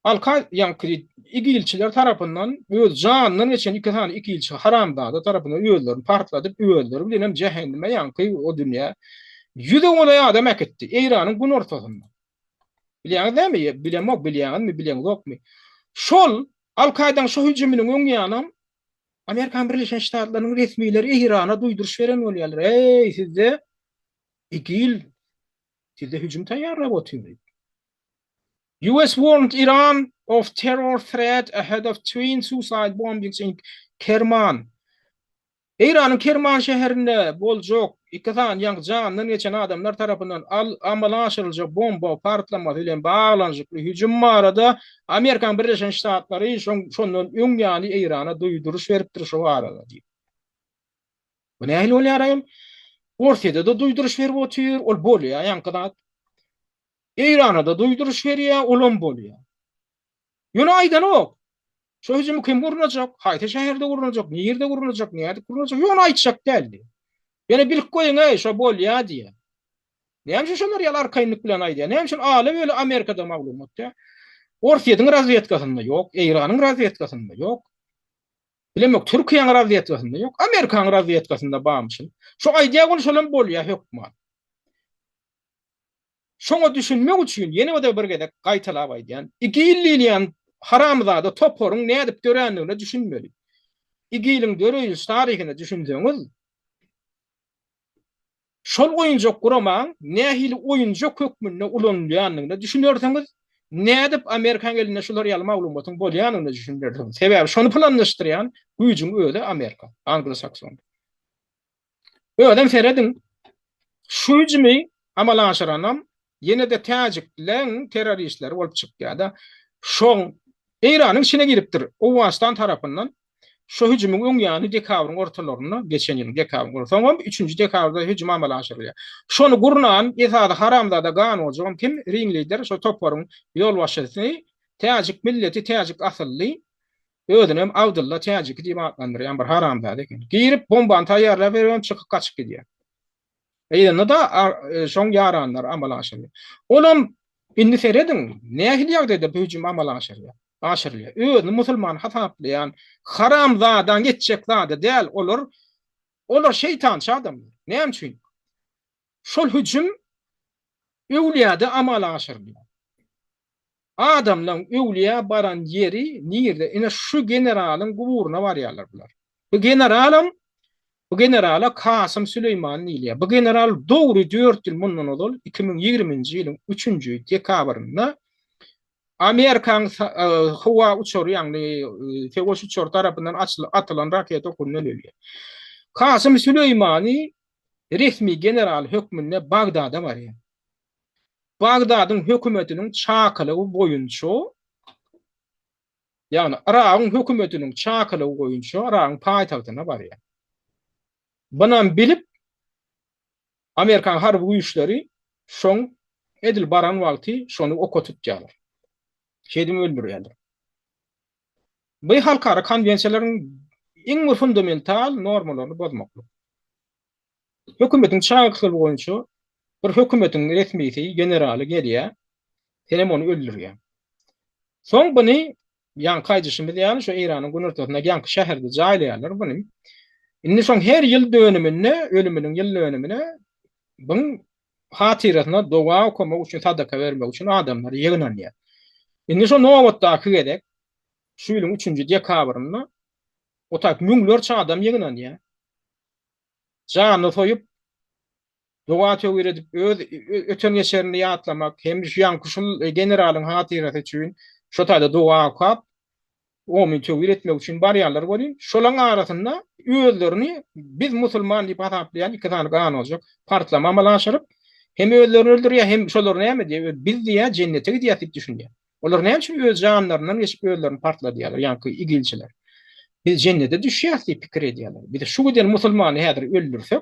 Al-Qaida ýanky igilçiler tarapyndan öz janyny geçen iki tane igilçi haramdada tarapyndan öýlerini partladyp öýleri bilen jehenneme ýanky o dünýä ýüze ola adam ekitdi. Eýranyň gün ortasynda. Bilýäňizmi? Bilýänmi, bilýäňokmy? Şol Al-Qaida'nın şu hücumynyň öňýanam Amerikan Birleşen Ştatlarynyň resmiýetleri Eýrana duýduryş beren bolýarlar. Ey sizde igil, sizde hüjum taýýarlap oturýar. US warned Iran of terror threat ahead of twin suicide bombings in Kerman. Eýranyň Kerman şäherinde boljak iki tane ýangy janyny geçen adamlar tarapyndan amala aşyryljak bomba partlamasy bilen baglanjykly hüjum barada Amerikan Birleşen Ştatlary şondan öňýany Eýrana duýduryş beripdir şo arada diýip. Bu nähili bolýar aýym? Ortada da duýduryş berip otur, ol bolýar ýankyda. Eýrana da duýduryş berýär, olam bolýar. Ýöne aýdan ok. Şo hüjum kim gurulacak? Haýta şäherde gurulacak, nerede gurulacak, nerede gurulacak? Ýöne aýtjak däldi. Ýene bilip goýun şo bolýar diýär. Näme şolar ýalar arkaýynlyk bilen aýdýar? Näme şol alem öle Amerikada maglumat. Orsiýadyň razwedkasynda ýok, Eýranyň razwedkasynda ýok. Bilemek Türkiýeň razwiedkasynda ýok, Amerikaň razwiedkasynda barmyşyn. Şu aýdýa gonu bolýar hökümat. Şoňa düşünmek üçin ýene de bir gedek gaýtalap aýdýan, 2 ýyl haramzada toporuň nädip döränligine düşünmeli. 2 ýylyň döreýüş taryhyny düşünseňiz, şol oýunjak guramaň nähili oýunjak hökmünde ulanýanlygyny düşünýärsiňiz, nädip Amerikan eline şolar ýaly maglumatyň bolýanyny düşünýärsiňiz. Sebäbi şonu planlaşdyrýan güýjüň özi Amerika, Anglo-Sakson. Öýdem seredin, şu hüjümi amala aşyranam, ýene de täjikleň terroristleri bolup çykýarda, şoň Iranyň içine giripdir. O wastan tarapyndan şu hüjümüň öňýany dekabryň ortalaryna geçen ýyl dekabrň ortalarynda 3-nji dekabrda hüjüm amala aşyrylýar. Şonu gurnan ýa-da haramzada gan boljak kim ringleader şo toparyň ýol başçysy täjik milleti täjik asylly ödünem Abdullah täjik diýip adlandyrýan bir haramzada eken. Girip bomban taýýarlap berip çykyp kaçyp gidýär. Eýdende da şoň ýaranlar amala aşyrýar. Olam indi seredin nähili ýagdaýda bu hüjüm amala aşyrýar. Özünü musulman hataplayan, haramzadan geçecek zada değil olur. Olur şeytançı adamlar. Ne için? Şol hücum evliyada amala aşırılıyor. Adamla evliya baran yeri nirde? Ine şu generalın kuburuna varyalar bunlar. Bu generala Kasım Süleyman iliye. Bu general doğru 4 yıl bundan oldu. 2020 yılın 3. dekabrında Amerikan hava uçoru yani Teos uçor tarafından atılan raket okulundan ölüyor. Kasım Süleymani resmi general hükmünde Bagdad'a var ya. Bagdad'ın hükümetinin çakılığı boyunca yani Irak'ın hükümetinin çakılığı boyunca Irak'ın payitahtına var ya. Bundan bilip Amerikan harbi güýçleri şoň edil baran wagty şonu okutupjalar. Şedim öldürýärler. Bu halkara konwensiýalaryň iň fundamental normalaryny bozmakly. Hökümetiň çağıklygy boýunça bir hökümetiň resmisi generaly gelýär, senem onu öldürýär. Soň buny ýan kaýdyşymyz ýaly şu Iranyň günürtüsine ýanky şäherde jaýlaýarlar buny. Indi şoň her ýyl dönümine, ölüminiň ýyl dönümine buň hatyratyna doga okumak üçin sadaka bermek üçin adamlar ýygnanýar. Indi şo nowatdaky gedek şu ýylyň 3-nji dekabrynda otak müňlerçe adam ýygnanýar. Jany soýup doga töweredip öz öten ýeşerini ýatlamak hem ýan kuşul generalyň hatyrasy üçin şo taýda doga okap o min töweretmek üçin barýarlar bolýar. Şolaň arasynda özlerini biz musulman diýip ataplaýan iki tane gan boljak partlama amalaşyryp hem özlerini öldürýär hem şolary näme diýip biz diýär jennete gidýär diýip düşünýär. Olar näme üçin öz janlarynyň geçip özlerini partladýarlar, ýa-ni igilçiler. Biz jennete düşýäs diýip pikir edýärler. Bir de şu güden musulmany häzir öldürsek,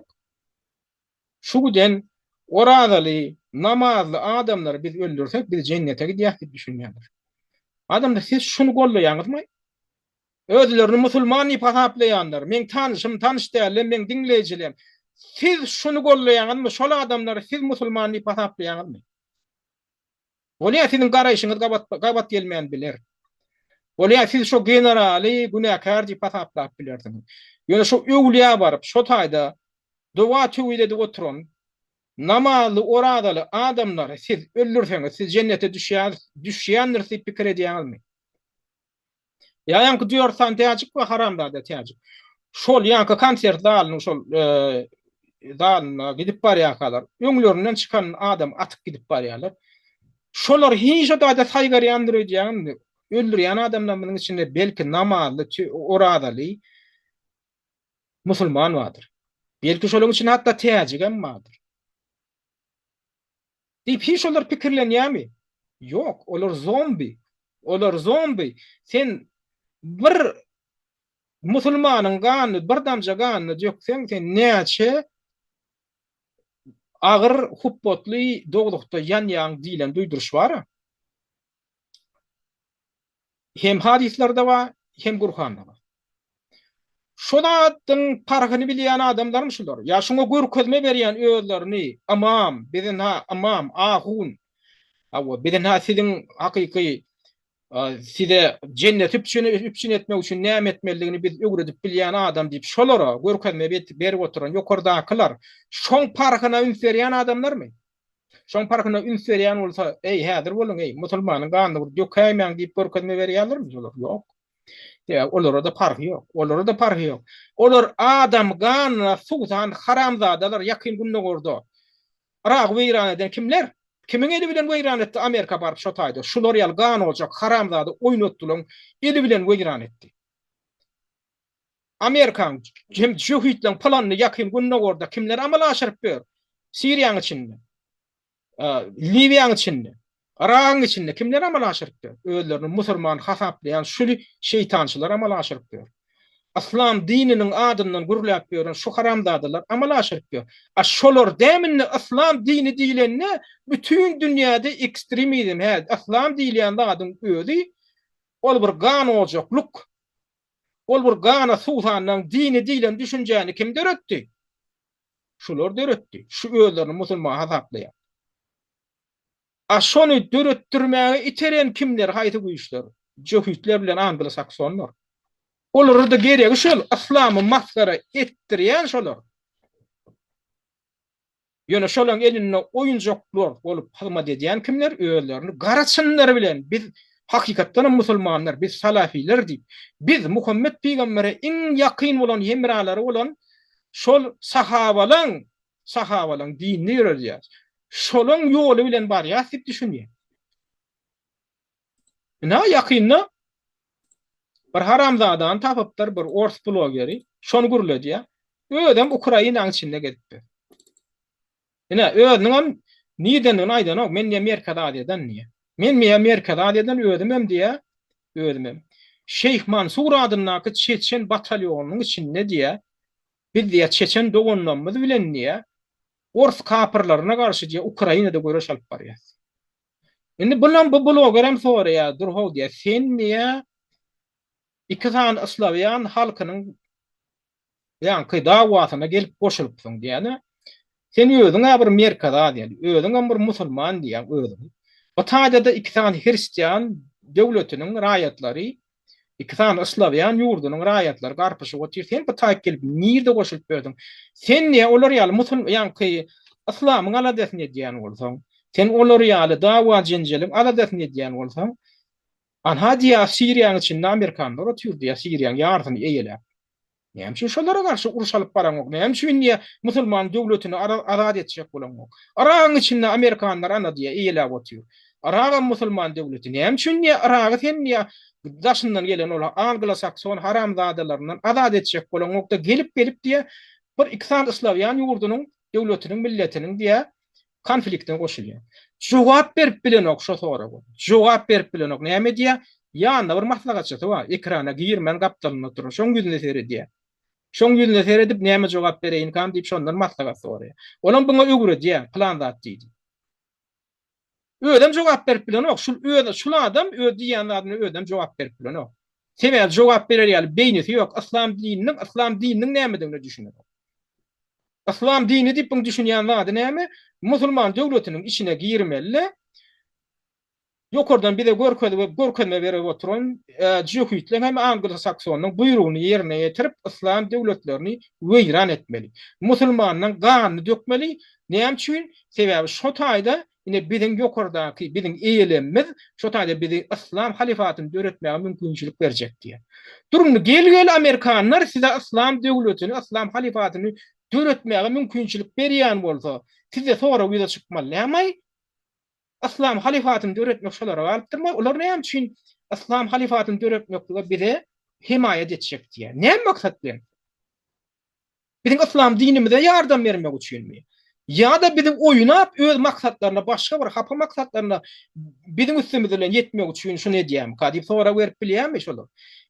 şu güden oradaly, namazly adamlary biz öldürsek, biz jennete gidýäs diýip düşünýärler. Adamlar siz şunu gollaýaňyzmy? Özlerini musulman diýip ataplaýanlar, men tanışym, tanış dälim, men dinleýijilem. Siz şunu gollaýaňyzmy? Şol adamlary siz musulman diýip ataplaýaňyzmy? Bolýa sizin garaýşyňyz gabat gelmeýän biler. Bolýa siz şo generaly günäkär diýip ataplap bilersiňiz. Ýöne şo öwliýa baryp, şo taýda doga töwüýede oturan namazly, oradaly adamlary siz öldürseňiz, siz jennete düşýändir diýip pikir edýäňizmi? Ýa-ni diýorsan täjik we haramda da täjik. Şol ýa-ni konsert zalyny şol zalyna gidip barýarlar. Öňlerinden çykan adam atyp gidip barýarlar. Şolar hiç o da saygary andyrýan, öldürýän adamlaryň içinde belki namazly, oradaly musulman vardır. Belki şolaryň içinde hatta täjik hem vardır. Diýip hiç olar pikirlenýärmi? Ýok, olar zombi. Olar zombi. Sen bir musulmanyň gany, bir damja ganyny jökseň, sen näçe agyr hubbotly dogdukda ýan-ýan diýilen duýduruş bar. Hem hadislerde bar, hem Gur'anda bar. Şolatyň parhyny bilýän adamlarmy şular? Ya şoňa görkezme berýän özlerini, amam, bizin ha amam, ahun. Awa bizin ha sizin hakyky Size cennet üpçün etmek için näme etmeliligini biz öwredip bilýän adam diýip şolara görkezme berip oturan ýokardaklar şoň parkyna üns berýän adamlarmy? Şoň parkyna üns berýän bolsa, "Ey, häzir boluň, ey, musulmanyň ganyny ýökäýmän" diýip görkezme berýärlermi şolar? Ýok. Ya olara da parky ýok. Olara da parky ýok. Olar adam ganyna suwsan haramzadalar ýakyn günde gordy. Araq weýran eden kimler? Kimin eli bilen weýran etdi? Amerika baryp şotaýdy. Şular ýal gan boljak haramzady oýnatdylar. Eli bilen weýran etdi. Amerikan hem Juhitlan planny ýakyn günde gordy. Kimler amal aşyryp ber? Siriýanyň içinde. Libiýanyň içinde. Arağın içinde kimler amal aşyryp ber? Özlerini musulman hasaplayan şu şeytançylar amal aşyryp ber. Aslam dininiň adyndan gurulap beren şu haramdadylar amal aşyryp ber. Şolar däminni aslam dini diýilenne bütün dünýäde ekstremizm he. Aslam diýilýän zadyň özi ol bir gan oljakluk. Ol bir gana suwsanyň dini diýilen düşünjäni kim döretdi? Şolar döretdi. Şu özlerini musulman hasaplayan. Şonu döretdirmäge iteren kimler haýty güýçler? Johitler bilen Anglo-Saksonlar. Olary da geregi şol, aslamy maskara etdirýän şolar. Ýöne şolaň elinde oýunjoklar bolup hyzmat edýän kimler? Özlerini garaçynlary bilen biz hakykatdan musulmanlar, biz salafiler diýip, biz Muhammed peýgambere iň ýakyn bolan hemralary bolan şol sahabalaň dinini ýörelýär. Şolaň ýoly bilen barýar diýip düşünýär. Na ýakynna bir haramzadan tapypdyr bir ors blogeri, şonu guruldy. Ödem Ukrainanyň içinde gidipdi. Ina özüňem niden aýdan ok, men Amerikada adeden niye? Men Amerikada adeden ödümem diye, ödümem. Şeyh Mansur adynyň Çeçen batalyonunyň içinde diye, biz diye Çeçen dogonlarymyz bilen niye? Ors kapyrlaryna garşy diye Ukrainada göreş alyp barýar. Indi bulan bu blogerem soraýar, durhaw diye, sen niye iki tane Slavyan halkynyň ýa-ni dawatyna gelip goşulypsyň diýeni. Sen özüňe bir Amerikada diýen, özüňe bir musulman diýen özüň. Bu taýda iki tane Hristiýan döwletiniň raýatlary, iki tane Slavyan ýurdunyň raýatlary garpyşyp otyr. Sen bu taýda gelip nirde goşulyp berdiň? Sen niye olar ýaly musulman ýa-ni islamyň aladasyny diýen bolsaň, sen olar ýaly dawa jenjeliň aladasyny diýen bolsaň, anha diýä Siriýanyň içinde Amerikanlar otyr diýä Siriýanyň ýardymy eýelär. Näme şolara garşy uruş alyp baran ok? Näme niýe musulman döwletini azad etjek bolan ok? Aragyň içinde Amerikanlar ana diýä eýelär otyr. Aragyň musulman döwleti näme niýe aragy sen niýe daşyndan gelen ola Anglo-Sakson haramzadalaryndan azad etjek bolan ok da gelip diýe bir iksan Slavyan ýurdunyň döwletiniň milletiniň diýe konfliktine goşulýar. Jogap berip bilen ok şo sora bu. Jogap berip bilen ok näme diýe? Ýa-da bir maslahatçy var. Ekrana girmen gapdalyny oturur. Şoň ýüzüne seredýär. Şoň ýüzüne seredip näme jogap bereýin kan diýip şondan maslahat soraýar. Olam buňa öwre diýär, plan zat diýdi. Ödem jogap berip bilen ok. Şul adam diýän adyny ödem jogap berip bilen ok. Sebäbi jogap berer ýaly beýnesi ýok. Islam dininiň nämedigini düşünýär. Islam dini diýip buň düşünýän zady näme? Musulman döwletiniň içine girmeli. Ýokardan bize görkezme berip oturan Juhitler hem Anglo-Saksonyň buyrugyny ýerine ýetirip islam döwletlerini weýran etmeli. Musulmanyň ganyny dökmeli. Näme üçin? Sebäbi şo taýda ine biziň ýokardaky biziň eýelemimiz şo taýda bizi islam halifatyny döretmäge mümkinçilik berjek diýär. Durun gel Amerikanlar size islam döwletini, islam halifatyny döretmäge mümkinçilik berýän bolsa, size sonra ýa çykmaly. Näme? Islam halifatyny döretmek şolara alypdyrmy? Olar näme üçin islam halifatyny döretmekle bize himayet etjek diýär. Näme maksat bilen? Biziň islam dinimize ýardam bermek üçinmi? Ya da biziň oýunap öz maksatlaryna, başga bir hapa maksatlaryna biziň üstümizde ýetmek üçin şunu diýäm. Kadip sonra berip bilýärmi şolar?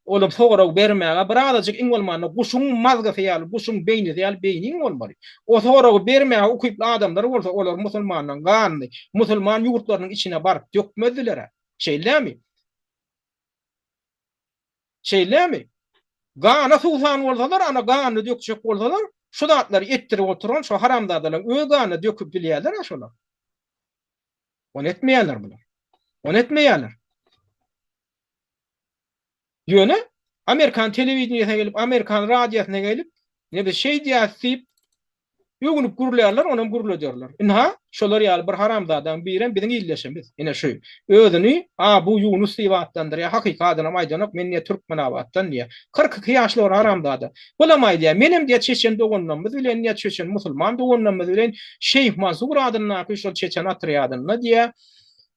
Olam sonra bermäge birazajyk iň bolmany guşuň mazga feýal, guşuň beýni feýal beýniň bolmaly. O sonra bermäge ukyply adamlar bolsa olar musulmanyň ganyny, musulman ýurtlarynyň içine baryp dökmediler. Şeýlemi? Gana suwsan bolsalar, ana ganyny dökjek bolsalar, şu zatlar etdirip oturan şu haramzadalar öz ganyny döküp bilýärler şolar. Onu etmeýärler bular. Onu etmeýärler. Ýöne Amerikan telewizionyna gelip, Amerikan radiosyna gelip ne bir şey diýip ýöňüp gurulýarlar, onam gurulýarlar. Inha şolar ýaly bir haramzadan biren biziň illeşimiz. Ine şu özüni bu Yunus diýipdandyr. Ya hakykatynam aýdanok men niýe türkmen abatdan niýe 42 ýaşly bir haramzada. Bulamaydy ýa menim diýe çeçen dogunlarymyz bilen niýe çeçen musulman dogunlarymyz bilen Şeyh Mansur adyna şol çeçen atryýadyna diýe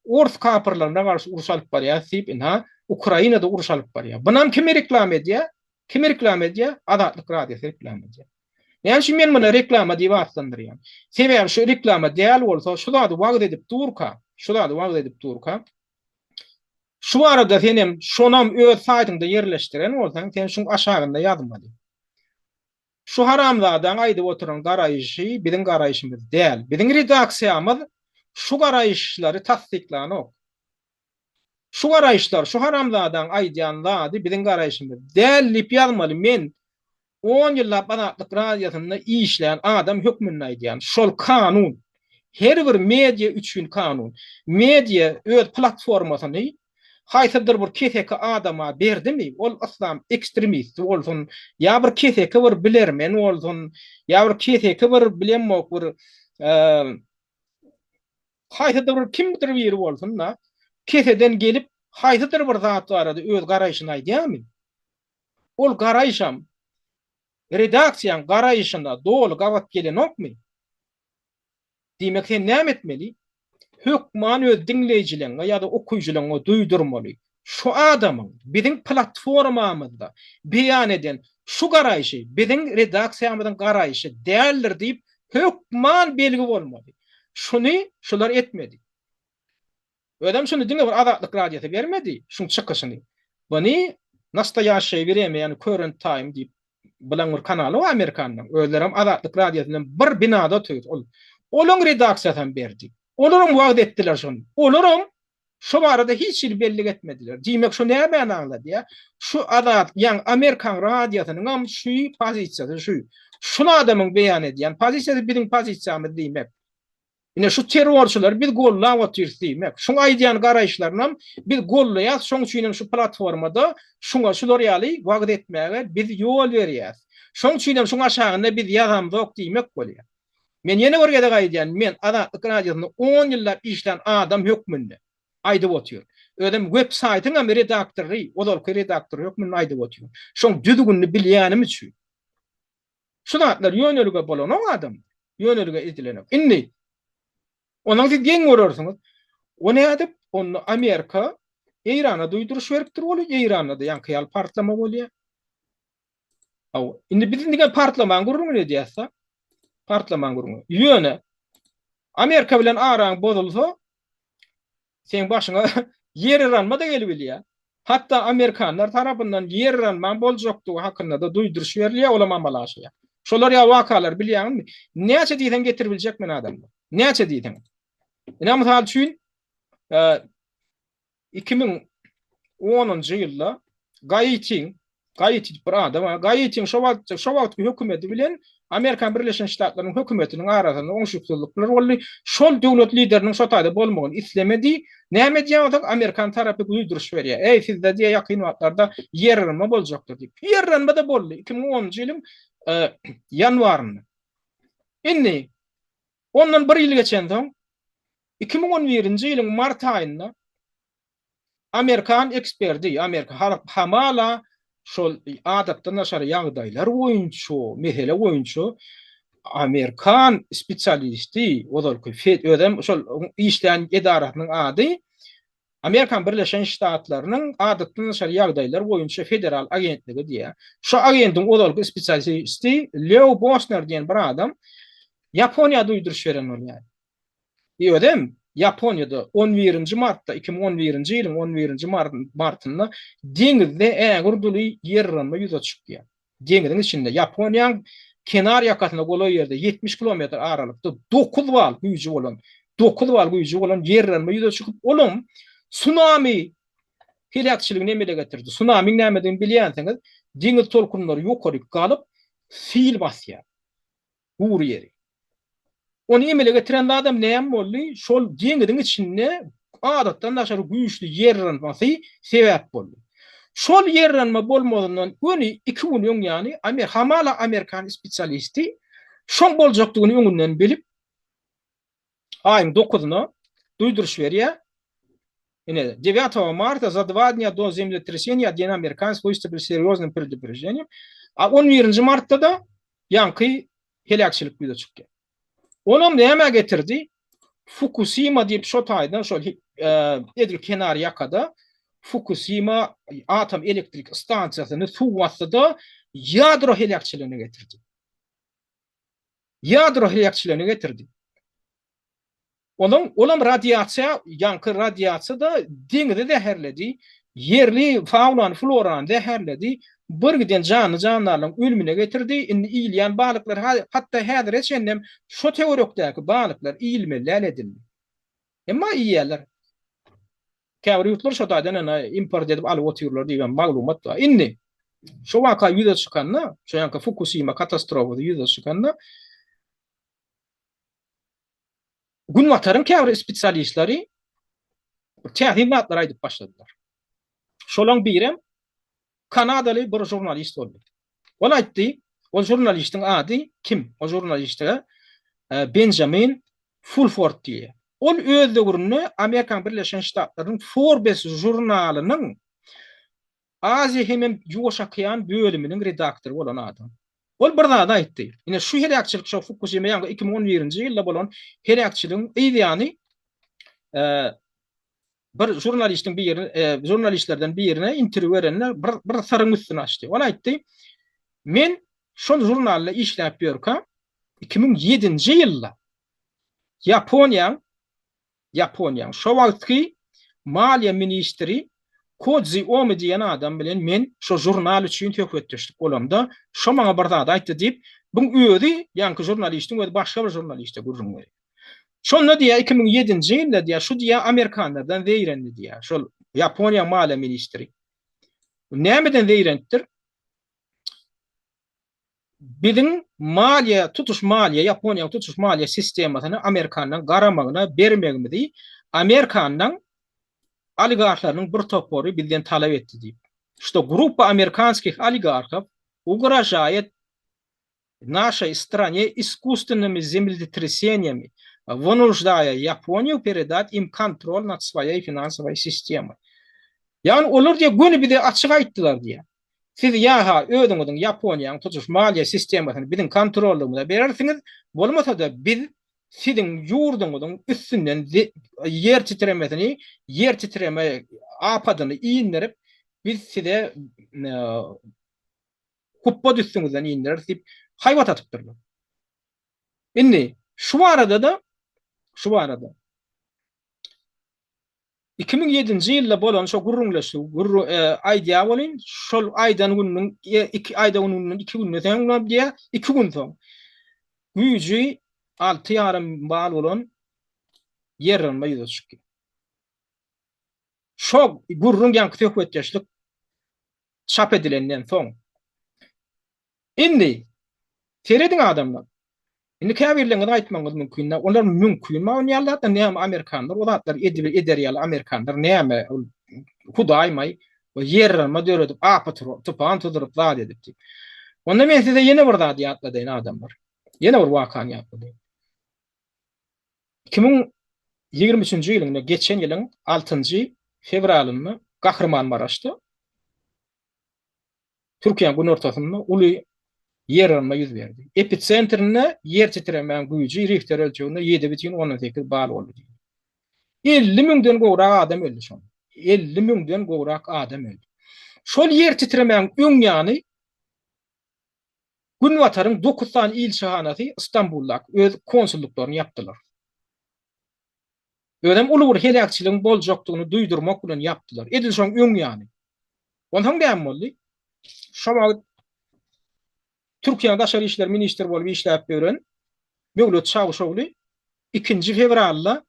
Urs kapyrlaryna garşy uruş alyp barýar diýip inha Ukrainada uruş alyp barýar. Bunam kim reklam edýär? Kim reklam edýär? Adatlyk radiosu reklam edýär. Yani şimdi men buna reklama diýip atlandyrýan. Sebäbi şu reklama däl bolsa, şulady wagt edip durka, şulady wagt edip durka. Şu arada senem şonam öz saýtynda yerleşdiren bolsaň, sen şuň aşagynda ýazmaly. Şu haramzadan aýdyp oturan garaýşy biziň garaýşymyz däl. Biziň redaksiýamyz şu garaýşlary tasdiklanok. Şu garaýşlar, şu haramzadan aýdýanlary biziň garaýşymyz däl diýip ýazmaly. Men 10 ýyllap adatlyk radiosyna işleýän adam hökmüni aýdýan. Şol kanun, her bir media üçin kanun. Media öz platformasyny haýsydyr bir keseki adama berdimi? Ol aslam ekstremist bolsun, ýa bir keseki bir bilermen bolsun, ýa bir keseki bir bilenmok bir haýsydyr bir kimdir biri bolsun da, keseden gelip haýsydyr bir zat barada öz garaýşyny aýdýarmy? Ol garaýşam redaksiýaň garaýşynda dolu gawat gelenokmy? Diýmek sen näme etmeli? Hökman öz dinleýijilerine ýa-da okuyjylaryna duýdurmaly. Şu adamyň biziň platformamyzda beýan eden şu garaýşy biziň redaksiýamyzyň garaýşy däldir diýip hökman belgi bolmaly. Şuny şular etmedi. Ödem şunu diňe bir adatlyk radiosy bermedi. Şuň çykyşyny. Buny nastaýaşy bilemeýän current time diýip bilen bir kanaly var Amerikanyň. Özlerim adatlyk radiosynyň bir binada oturýar. Olaň redaksiýasyny berdi. Olaryň wagt etdiler şonu. Olaryň şu barada hiç belli etmediler. Diýmek şu näme anlady ýa? Şu adat, ýa Amerikan radiosynyň şu pozisiýasy şu. Şunu adamyň beýan edýän pozisiýasy biziň pozisiýamyz diýmek. Ine şu terrorçular biz gollap oturýar diýmek. Şuň aýdýan garaýşlaryna biz gollaýar, şoň üçin şu platformada şuňa şular ýaly wagt etmäge biz ýol berýär. Şoň üçin şuň aşagynda biz ýazamdyk diýmek bolýar. Men ýene bir gede gaýdýan, men adatlyk radiosyny 10 ýyllap işlän adam hökmünde aýdyp oturýar. Ödem web saýtynyň redaktory, odalky redaktor hökmünde aýdyp oturýar. Şoň düzgünni bilýänim üçin. Şuňatlar ýönelige bolan o adam, ýönelige edilenek. Indi onaň siz geň görürsiňiz. O nädip onu Amerika Eýrana duýduruş beripdir bolýar, Eýranda ýankyýal partlama bolýar. Indi biziň diňe partlaman gurulmaly diýärse, partlaman gurulmaly. Ýöne Amerika bilen araň bozulsa, sen başyňa ýer eranma da gelip bilýär. Hatta Amerikanlar tarapyndan ýer eranman boljakdygy hakynda da duýduruş berilýär, olam amalaşýar. Şolar ýa wakalar bilýärmi? Näçe diýsen getiribiljek men adamlar. Näçe diýsen? Ina mysal üçin 2010-njy ýylda Gaýtiň bir adam, Gaýtiň şo wagtky hökümeti bilen Amerikan Birleşen Ştatlarynyň hökümetiniň arasynda oňşuklyklar boldy. Şol döwlet lideriniň şo taýda bolmagyny islemedi. Näme diýýär? Amerikan tarapy duýduruş berýär. Sizde diýe ýakyn wagtlarda ýerlenme boljakdyr diýip. Ýerlenme de boldy 2010-njy ýylyň ýanwarynda. Indi ondan bir ýyl geçen soň 2011-nji ýylyň mart aýynda Amerikan eksperti, Amerika hamala şol adatdan aşary ýagdaýlar boýunça, mesele boýunça Amerikan spesialisti, odalky ödem şol işleýän edaratynyň ady Amerikan Birleşen Ştatlarynyň adatdan aşary ýagdaýlar boýunça federal agentligi diýär. Şu agentin odalky spesialisti Leo Bosner diýen bir adam Ýaponiýa duýduruş beren bolýar. Ödem Japonya'da 11. Mart'ta 2011. ýylyň 11. Martynda deňizde gurduly ýerlenme ýüze çykdy. Deňiziň içinde Japoniýanyň kenar ýakasyna golan ýerde 70 kilometr aralykda 9 bal güýji bolan ýerlenme ýüze çykyp olam tsunami helakçylygyny emele getirdi. Tsunami nämedigini bilýänsiňiz, deňiz tolkunlary ýokary galyp sil basýar. Gur ýeri. Onu emele getiren adam näme boldy? Şol deňiziň içinde adatdan aşary güýçli ýerlenmesi sebäp boldy. Şol yerlenme bolmagynyň öni 2 gün ýani hamala Amerikan spesialisti şoň boljakdygyny öňünden bilip aýyň 9-na duýduruş berýär. Ine 9 марта за 2 дня до землетрясения один американец выступил с серьезным предупреждением. А 11 martda da ýanky helakçylyk video çykdy. Onam näme getirdi? Fukushima diýip şo taýdan şol edil kenar ýakada Fukushima atom elektrik stansiýasyny suwatda ýadro helakçylygyny getirdi. Ýadro helakçylygyny getirdi. Olam radiasiýa, ýanky radiasiýa da deňizde däherledi, yerli faunany, florany däherledi, bir giden canlylaryň ölümine getirdi. Indi iýilýän balyklar hatda häzir eçendem şo teorekdäki balyklar iýilmeler edildi. Emma iýýärler. Käbir ýurtlar şo taýdan import edip alyp oturýarlar diýen maglumat var. Indi şo waka ýüze çykanda, şo ýanky Fukushima katastrofasy ýüze çykanda Günwataryň käbir spesialistleri tährimatlar aýdyp başladylar. Şolaň birem Kanadaly bir jurnalist boldy. Ol aýtdy, o jurnalistiň ady kim? O jurnalistge Benjamin Fulford diýär. Ol öz döwründe Amerikan Birleşen Ştatlarynyň Forbes jurnalynyň Aziýa hem ýoşakyan bölüminiň redaktory bolan adam. Ol bir zat aýtdy. Ine şu helakçylyk şo Fukushima ýa 2011-nji ýylda bolan helakçylygyň ýani bir jurnalistiň jurnalistlerden birine interwýu berenler bir saryň üstüne açdy. Ol aýtdy, men şol jurnalda işläp ýörkä 2007-nji ýylda Japoniýa şo wagtky maliýe ministri Koji Omi diýen adam bilen men şo jurnal üçin töhfetdeşlik bolamda şo maňa bir zat aýtdy diýip bu özi ýanky jurnalistiň we başga bir jurnaliste gurrungy. Şonda diýär 2007-nji ýylda diýär şu diýär Amerikanlardan zeýrendi diýär. Şol Japoniýa maliýe ministri. Nämeden zeýrentdir? Biziň Japoniýa tutuş maliýe sistemasyny Amerikanyň garamagyna bermegimizi Amerikanyň oligarklaryň bir topory bizden talap etdi diýip. Что группа американских олигархов угрожает нашей стране искусственными землетрясениями, вынуждая Японию передать им контроль над своей финансовой системой. Yani olur diye günü bir de açık aýtdylar diye. Siz yaha ödüňiziň Japoniýanyň tutuş maliýe sistemasyny biziň kontrolümizde berersiňiz, bolmasa da biz siziň ýurduňyzyň üstünden yer titreme apadyny iýindirip biz size kuppa düşsüňizden iýindirip diýip haýbat atypdyrlar. Indi şu arada 2007-nji ýylda bolan şo gurrunlaşy aýdýa bolyn, şol aýdan günüň 2 aýda günüň 2 günden soň diýär, 2 gün soň güýji 6,5 bal bolan ýerlenme ýüze çykdy. Şo gurrun ýanky töhfetdeşlik çap edilenden soň. Indi terediň adamlar. Indi käbirleňe aýtmagyz mümkin. Onlar mümkin. Ma ýalda da näme Amerikanlar, o zatlar ederýär Amerikanlar näme hudaýmay we ýerlenme döredip tupan tudurup zat edipdi. Onda men size ýene bir zat ýatladyň adamlar. Ýene bir wakany ýatladyň. 2023-nji ýylyň geçen ýylyň 6-njy fevralyny Kahramanmaraşda Türkiýanyň gün ortasynda uly ýerlenme ýüz berdi. Epicentrine yer titremeýän güýji Richter ölçeginde 7,18 bal boldy. 50 miňden gowrak adam öldü şol. 50 miňden gowrak adam öldü. Şol yer titremeýän öňýany Günwataryň 9 tane ilçehanasy Istanbulda öz konsulluklaryny yapdylar. Ödem ulur helakçylygyň boljakdygyny duýdurmak bilen yapdylar. Edil şoň öňýany. Ondan näme boldy? Şo wagt Türkiýanyň Daşary işler ministri bolup işläp beren Mevlüt Çavuşogly 2 fevralda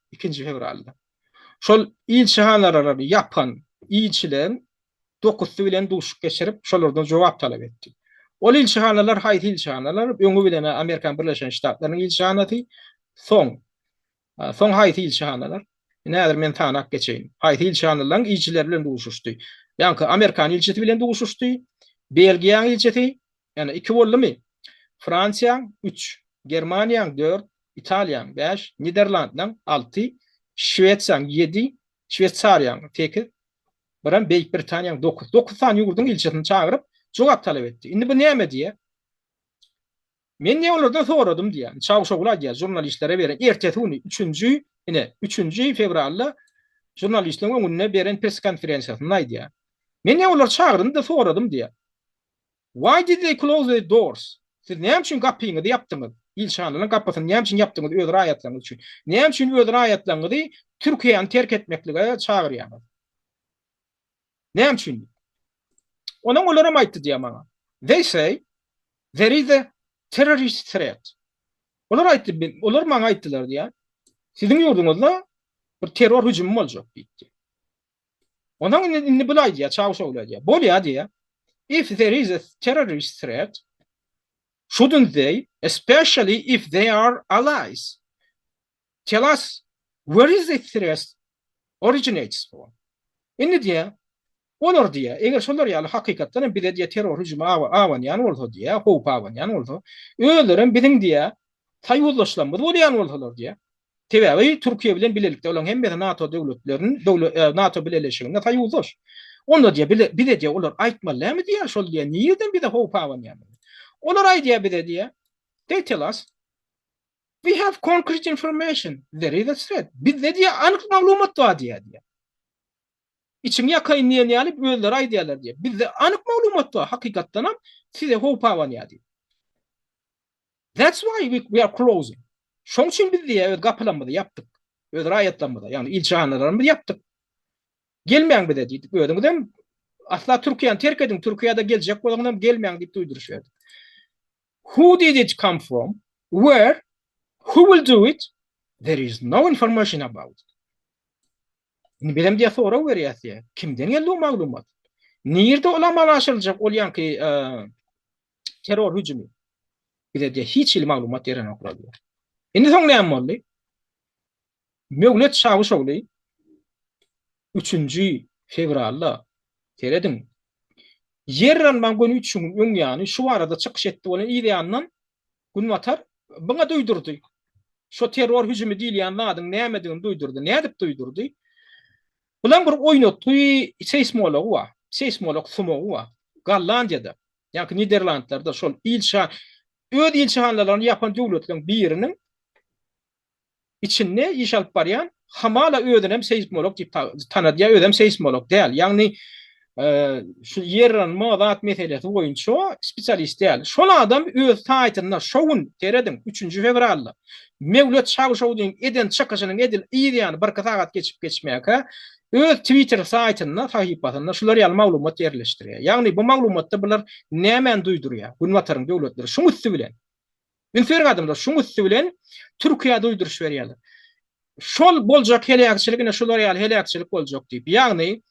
şol ilçehanalary yapan ilçiler 9 bilen duşup geçirip şolardan jogap talap etdi. Ol ilçehanalar haýsy ilçehanalar? Öňü bilen Amerikan Birleşen Ştatlarynyň ilçehanasy, soň haýsy ilçehanalar? Näder men tanak geçeýin. Haýsy ilçehanalaryň ilçileri bilen duşuşdy. Yani Amerikan ilçeti bilen duguşuşdy. Belgiýa ilçeti, yani 2 boldymy? Fransiýa 3, Germaniýa 4, Italiýa 5, Niderlandyň 6, Şwetsiýa 7, Şweýtsariýa 8, bilen Beýik Britaniýa 9. 9 tane ýurdun ilçetini çagyryp jogap talap etdi. Indi bu näme diýe? Men ne olardan soradym diýär. Çawşaglar diýär, jurnalistlere beren ertesi güni 3-nji, ine 3-nji fevralda jurnalistleriň öňünde beren press konferensiýasynda aýdýar. Men ne olar çağırdım da soradym diýär. Why did they close the doors? Siz näme üçin gapyňyzy yapdyňyz? İlşanyň gapasyny näme üçin yapdyňyz? Öz raýatlaryňyz üçin. Näme üçin öz raýatlaryňyzy Türkiýeň terk etmeklige çağırýarlar? Näme üçin? Onuň olaram aýtdy diýär maňa. They say there is a terrorist threat. Olar aýtdy, olar maňa aýtdylar diýär. Siziň ýurduňyzda bir terror hüjumy boljak diýdi. Onuň indi bu aýdýar, çawşaglar diýär. Bolýar diýär. If there is a terrorist threat, shouldn't they, especially if they are allies, tell us where is the threat originates from? Indi diýär, olar diýär, eger şolar ýaly hakykatdan bir diýär terror hüjumy awanýan bolsa diýär, howp awanýan bolsa, ölerim biziň diýär taýyuzlaşlamy bolýan bolsalar diýär. Tebebi Türkiýe bilen bilelikde olan hemme NATO döwletleriniň NATO birleşiginde taýyuzlaş. Onda diýär bir de diýär olar aýtmalamy diýär şol diýär niýeden bir de howp awanýan. Olar aýdýar bir de diýär. They tell us we have concrete information. There is a threat. Biz de diýär anyk maglumat var diýär. İçin ýakaýyn ýaly özleri aýdýarlar diýär. Bizde anyk maglumat var hakykatdan ham size howp awanýar diýär. That's why we are closing. Şoň üçin biz diýär öz gapylarymyzy yapdyk. Öz raýatlarymyzy, ýani ilçehanlarymyzy yapdyk. Gelmeýän bir de diýdik. Ödüňizem asla Türkiýany terk edin, Türkiýede geljek bolanyňam gelmeýän diýip duýduruş berdi. Who did it come from? Where? Who will do it? There is no information about it. Indi benim diýe sora berýär. Kimden geldi o maglumat? Nirde ulamalaşyljak bolýanky terror hüjumy? Bir de diýär hiç il maglumat beren oklar diýär. Indi soň näme boldy? Mevlet Çavuşoğlu 3-nji fevralda teredim. Yerranman günü üçün öňýany şu arada çykyş etdi bolan ideýandan gün watar bana duýdurdy. Şu terror hüjumy diýilýän zadyň näme diýeni duýdurdy. Näme diýip duýdurdy? Bulan bir oýnatdy seismolog wa, seismolog sumogu wa. Gollandiýada, ýa-ni Niderlandlarda şol öz ilçehanlaryny ýapan döwletleriň biriniň içinde iş alıp barýan hamala ödünem seismolog diýip tanadýar, ödem seismolog däl. Ýagny şu yerranma zat meselesi boýunça spesialist däl. Şol adam öz saýtyna şowun teredim 3-nji fevralda. Mevlet Çavuşoğluň eden çykyşynyň edil ýa-ni bir saat geçipmäke öz Twitter saýtyna sahypasyna şular ýaly maglumat ýerleşdirýär. Ýagny bu maglumatda bular näme duýdurýar? Günwataryň döwletleri şuň üstü bilen. Ünfer adamlar şuň üstü bilen Türkiýede uýduruş berýärler. Şol boljak helakçylygyna şular ýaly helakçylyk boljak diýip. Ýagny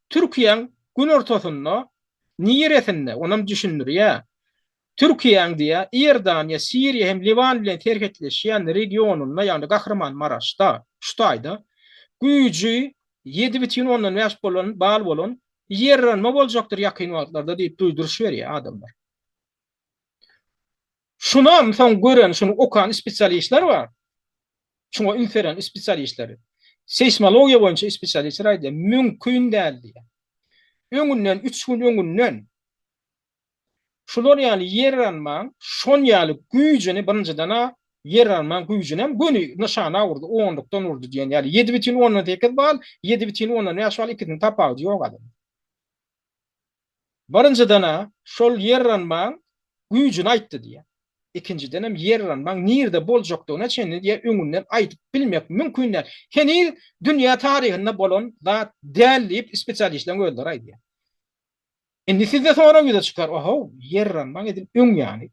Türkiýeň gün ortasynda niýeresinde onam düşünürýär. Türkiýeň diýär Iordaniýa, Siriýa hem Liban bilen terketleşýän regionunda, ýagny Kahramanmaraşda, şu taýda güýjü 7,5 bolan bal bolan yerranma boljakdyr ýakyn wagtlarda diýip duýduruş berýär adamlar. Şunam soň gören, şunu okan spesialistler var. Şuna ünferen spesialistleri. Seismologiýa boýunça spesialistler aýdy, mümkin däl diýär. Öňünden 3 gün öňünden şular ýaly yerranma, şon ýaly güýjüni birinjiden yerranma güýjüni hem göni nişana urdy, onlukdan urdy diýen ýaly 7,8 bal, 7,10 ýaşaly 2-ni tapagy ýok adam. Birinjiden şol yerranma güýjüni aýtdy diýär. İkinciden hem yerranma nirde boljakdygyna çenli diýär öňünden aýdyp bilmek mümkin däl. Henüz dünýä taryhynda bolan zat däl diýip spesialistler öýler aýdýar. Indi sizde sonra güýde çykar, oho, yerranma edip öň ýany.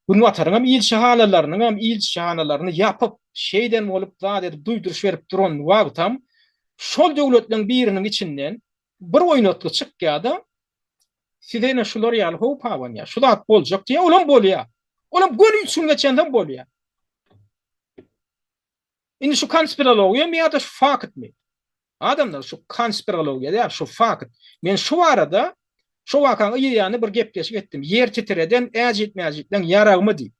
Gün wataryň hem ilçehanalarını ýapyp şeýden bolup zat edip duýduruş berip duran wagtam şol döwletleriň biriniň içinden bir oýnatly çykýarda sizene şular ýaly howp awanýar. Şu zat boljak diýär, olam bolýar. Olam gönül üçün geçenden bolýar. Indi şu konspirologiýa mi ýa-da şu fakt mi? Adamlar şu konspirologiya, şu fakt. Men şu arada şu vakan ýygyny bir gepleşik etdim. Yer titreden äjit-mäjitden yaragmy diýip.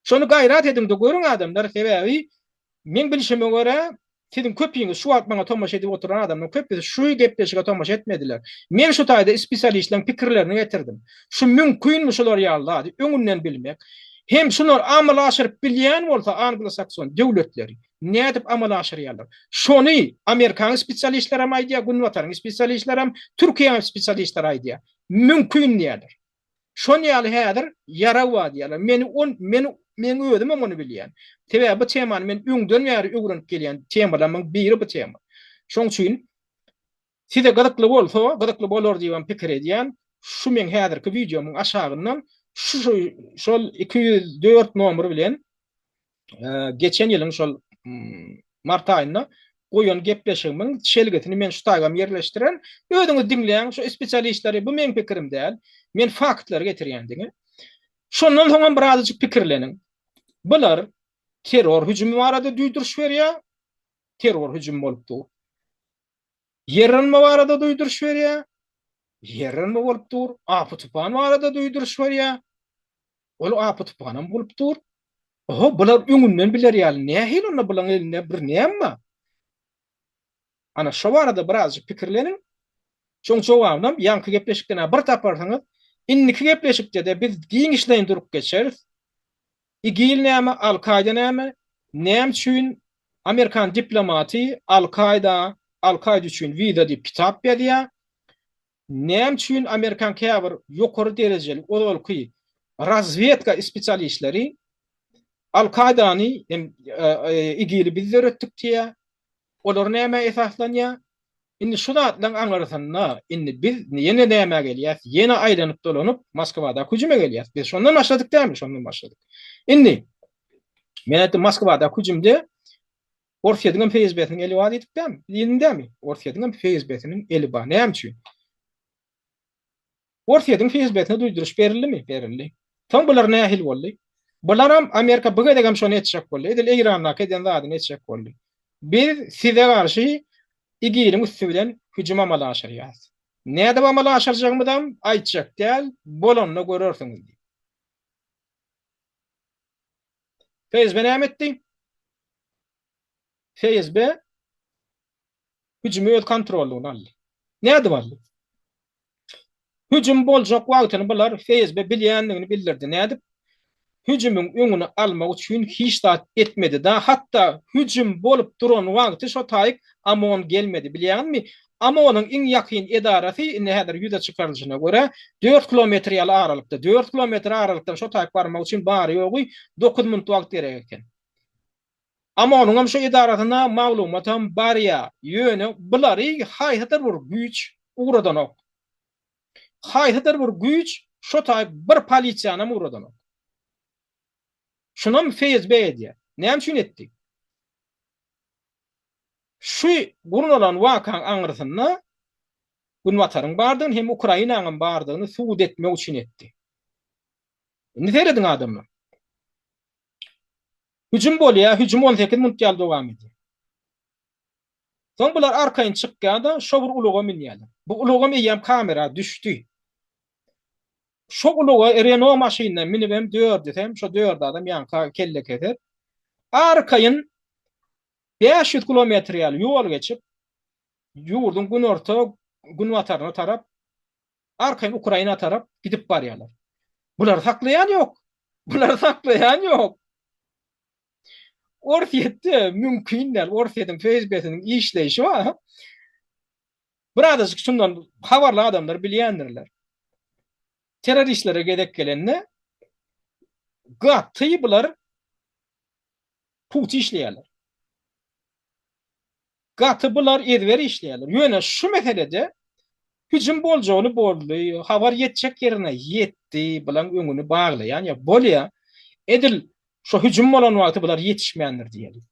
Şonu gayrat edimde görüň adamlar sebäbi men bilişime göre sizin köpüňiz şu atmaňa tomaş edip oturan adamlar köpüsi şu gepleşige tomaş etmediler. Men şu taýda spesialistlerin pikirlerini getirdim. Şu mümkinmi şular ýaly, öňünden bilmek. Hem şular amal aşyryp bilýän bolsa Anglo-Sakson döwletleri nädip amal aşyrýarlar. Şonu Amerikan spesialistler hem aýdýar, Günwatarın spesialistler hem Türkiýe spesialistler aýdýar. Mümkin nädir? Şonu ýaly häzir yarawa diýerler. Men özüm onu bilýän. Tebe bu temany men öňden ýary öwrenip gelýän temalarymyň biri bu tema. Şoň üçin size gyzykly bolsa, gyzykly bolar diýen pikir edýän, şu men häzirki videomyň aşagyndan şol 204 nomer bilen geçen ýylyň şol mart aýynda goýan gepleşigimiň şelgetini men şu taýgam ýerleşdiren, özüňiz dinleýän şu spesialistleri bu men pikirim däl, men faktlary getirýän diňi. Şondan soňra birazjyk pikirleniň. Bular terror hücumy barada duýduruş berýär, terror hücumy bolupdy. Ýerrenme barada duýduruş berýär, ýerrenme bolupdy. Apy tupan barada duýduruş berýär, ol apy tupanam bolupdy. Oho, bular öňünden biler ýaly. Nähil onda bulan eline bir näme? Ana şu barada birazjyk pikirleniň. Şoň jogabynam ýanky gepleşikden bir taparsaňyz, inniki gepleşikde biz giň işleýin durup geçeriz. İgil näme, Al-Qaida näme? Näme üçin Amerikan diplomaty Al-Qaida üçin wiza diýip kitap berýär. Näme üçin Amerikan käbir ýokary derejeli olky razvedka spesialistleri Al-Qaidany igili biz öğretdik diýär. Olar näme esaslanýar? Indi şu zatlaryň aňlarsanna, indi biz ýene näme gelýär? Ýene aýlanyp dolanyp Moskwada hüjüme gelýär. Biz şondan başladyk dämi? Şondan başladyk. Indi men aýtdym Moskwada hüjümde Orfiýadyň FSB-niň eli bar edip dämi? Ýendämi? Orfiýadyň FSB-niň eli bar. Näme üçin? Orfiýadyň FSB-ne duýduruş berildimi? Berildi. Tam bular nähil boldy? Bular hem Amerika bu gedegem şonu etjek boldy. Edil Eýran'a keden zadyny etjek boldy. Biz size garşy igiliň üstü bilen hüjüm amala aşyrýar. Näde amala aşyrjagmydam aýtjak däl, bolanyny görersiňiz. FSB näme etdi? FSB hüjümi öz kontrolüne aldy. Näde boldy? Hüjüm boljak wagtyny bular FSB bilýändigini bildirdi. Näde? Hüjümüň öňüni almak üçin hiç zat etmedi da, hatta hüjüm bolup duran wagty şo taýyk amon gelmedi, bilýänmi? Amonyň iň ýakyn edarasy indi häzir ýüze çykarylyşyna görä 4 kilometr ýaly aralykda, 4 kilometr aralykda şo taýyk barmak üçin bary ýogy 9 minut wagt gerek eken. Amonyň hem şo edarasyna maglumatam bar ýa, ýöne bulary haýhatyr bir güýç uradan ok. Haýhatyr bir güýç şo taýyk bir polisiýany uradan ok. Şunam FSB edýär. Näme üçin etdi? Şu burun olan wakan aňyrsyna Günwataryň bardygyny hem Ukrainanyň bardygyny suwd etmek üçin etdi. Ne derediň adamlar? Hüjüm bolýar, hüjüm 18 minut ýaly dowam edýär. Soň bular arkaýyn çykýanda şo bir uluga minýärler. Bu uluga meýem kamera düşdi. Şo uluga Renault maşynyna minip hem dördüsem, şo dörd adam ýanka kelle keser. Arkaýyn 500 kilometr ýaly ýol geçip, ýurdun günorta Günwataryna tarap, arkaýyn Ukraina tarap gidip barýarlar. Bular saklaýan ýok. Bular saklaýan ýok. Orfiýetde mümkinler, Orfiýedyň FSB-niň işleýişi bar. Birazajyk şundan habarly adamlar bilýändirler. Teröristlere gedek gelenine gaty bular put işleýärler. Gaty bular edwer işleýärler. Ýöne şu meselede hüjüm boljagyny boldy, habar ýetjek ýerine ýetdi, bilen öňüni baglaýan ýa bolýa. Edil şu hüjüm bolan wagty bular ýetişmeýändir diýelim.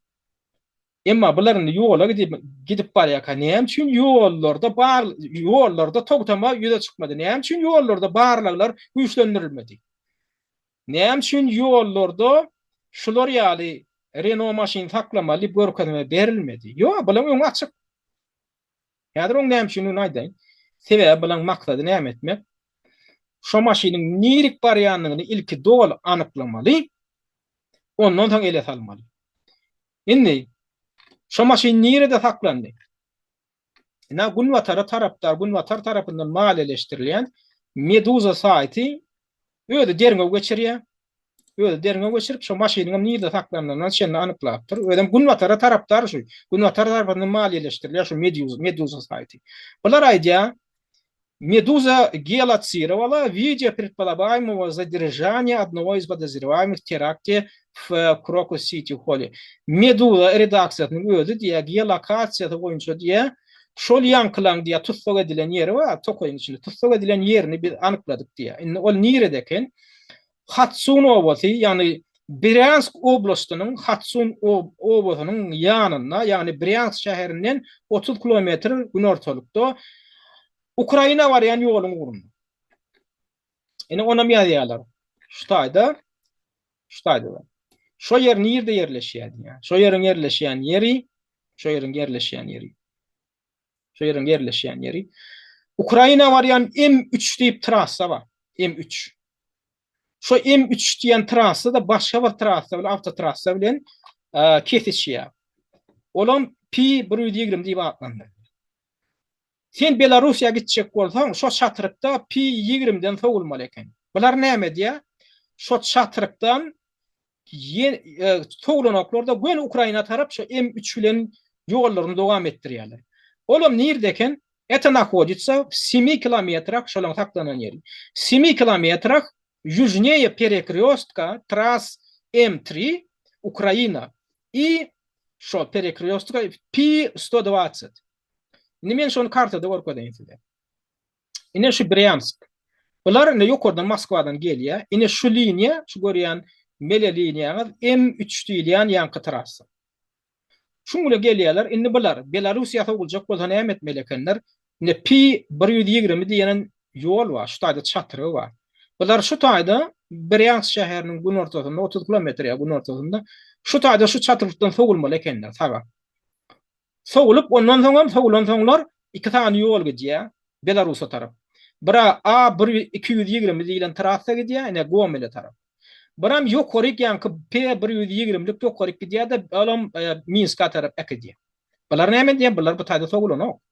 Emma bularny ýola gidip barýar, näme üçin ýollarda togtama ýüze çykmady? Näme üçin ýollarda barlaglar güýçlendirilmedi? Näme üçin ýollarda şular ýaly Renault maşyny saklamaly görkezme berilmedi? Ýok, bular öňü açyk. Häzir oň näme üçin ony aýdaýyn? Sebäbi bilen maksady näme etmek? Şo maşynyň nirik barýanlygyny ilki dogul anyklamaly, ondan soň ele salmaly. Indi şo maşyn nirede saklandy? Gunwatar tarapdar Gunwatar tarapyndan maliýeleşdirilýän Meduza saýty öýde derňe geçirýär. Öyle derine geçirip şu maşynyň nirde saklandygyny şeňle anyklapdyr. Öýdem Gunwatara tarapdar şu. Gunwatar tarapyndan maliýeleşdirilýär şu Meduza saýty. Bular aýdýar, Медуза геолоцировала видео предполагаемого задержания одного из подозреваемых в теракте в Крокус-Сити-холле. Медуза редакциясының özü diye geolokasiyada boyunca diye şol yankılan diye tutsuk edilen yeri var. Tokoyun içinde tutsuk edilen yerini bir anıkladık diye. O niredeken Hatsun Obozy, yani Bryansk oblastynyň Hatsun obozynyň ýanyna, yani Bryansk şäherinden 30 kilometr günortalykda Ukraina barýan ýoluň urundy. Ona ýaýýarlar. Ştaýda. Şo yer nirde yerleşýär diýär. Şo ýeriň yerleşýän ýeri. Ukraina barýan M3 diýip trassa bar. M3. Şo M3 diýen trassa da başga bir trassa bilen, awtotrassa bilen kesişýär. Olam P120 diýip atlandyr. Sen Belarusiýa gitjek bolsaň, şo çatyrykda P20'den sowulmaly eken. Bular näme diýär? Şo çatyrykdan sowulanoklarda gön Ukraina tarap şo M3 bilen ýollaryny dowam etdirýärler. Olam nirdeken это находится в 7 километрах şolaň saklanan ýeri. 7 километрах южнее перекрестка трасс М3 Украина и şo перекрестка P120. Men şonu kartada görkezýän size. Ine şu Bryansk. Bular ine ýokardan Moskwadan gelýär. Ine şu liniýa, şu görýän mele liniýaňyz M3 diýilýän ýanky trassa. Şuňla gelýärler. Indi bular Belarusiýa sowuljak bolsa näme etmeli ekenler? Ine P120 diýen ýol bar, şu taýda çatyry bar. Bular şu taýda Bryansk şäheriniň günortasynda 30 kilometrä günortasynda şu taýda şu çatyrykdan sowulmaly ekenler. Taga. Sowulup ondan soňlar iki tane ýol gidýär Belarusa tarap. Bira A220 diýilen trassa gidýär, ene Gomele tarap. Biram ýokaryk ýanky P120lik ýokaryk gidýär da alam Minska tarap ekidýär. Bular näme diýär? Bular bu taýda sowulanok.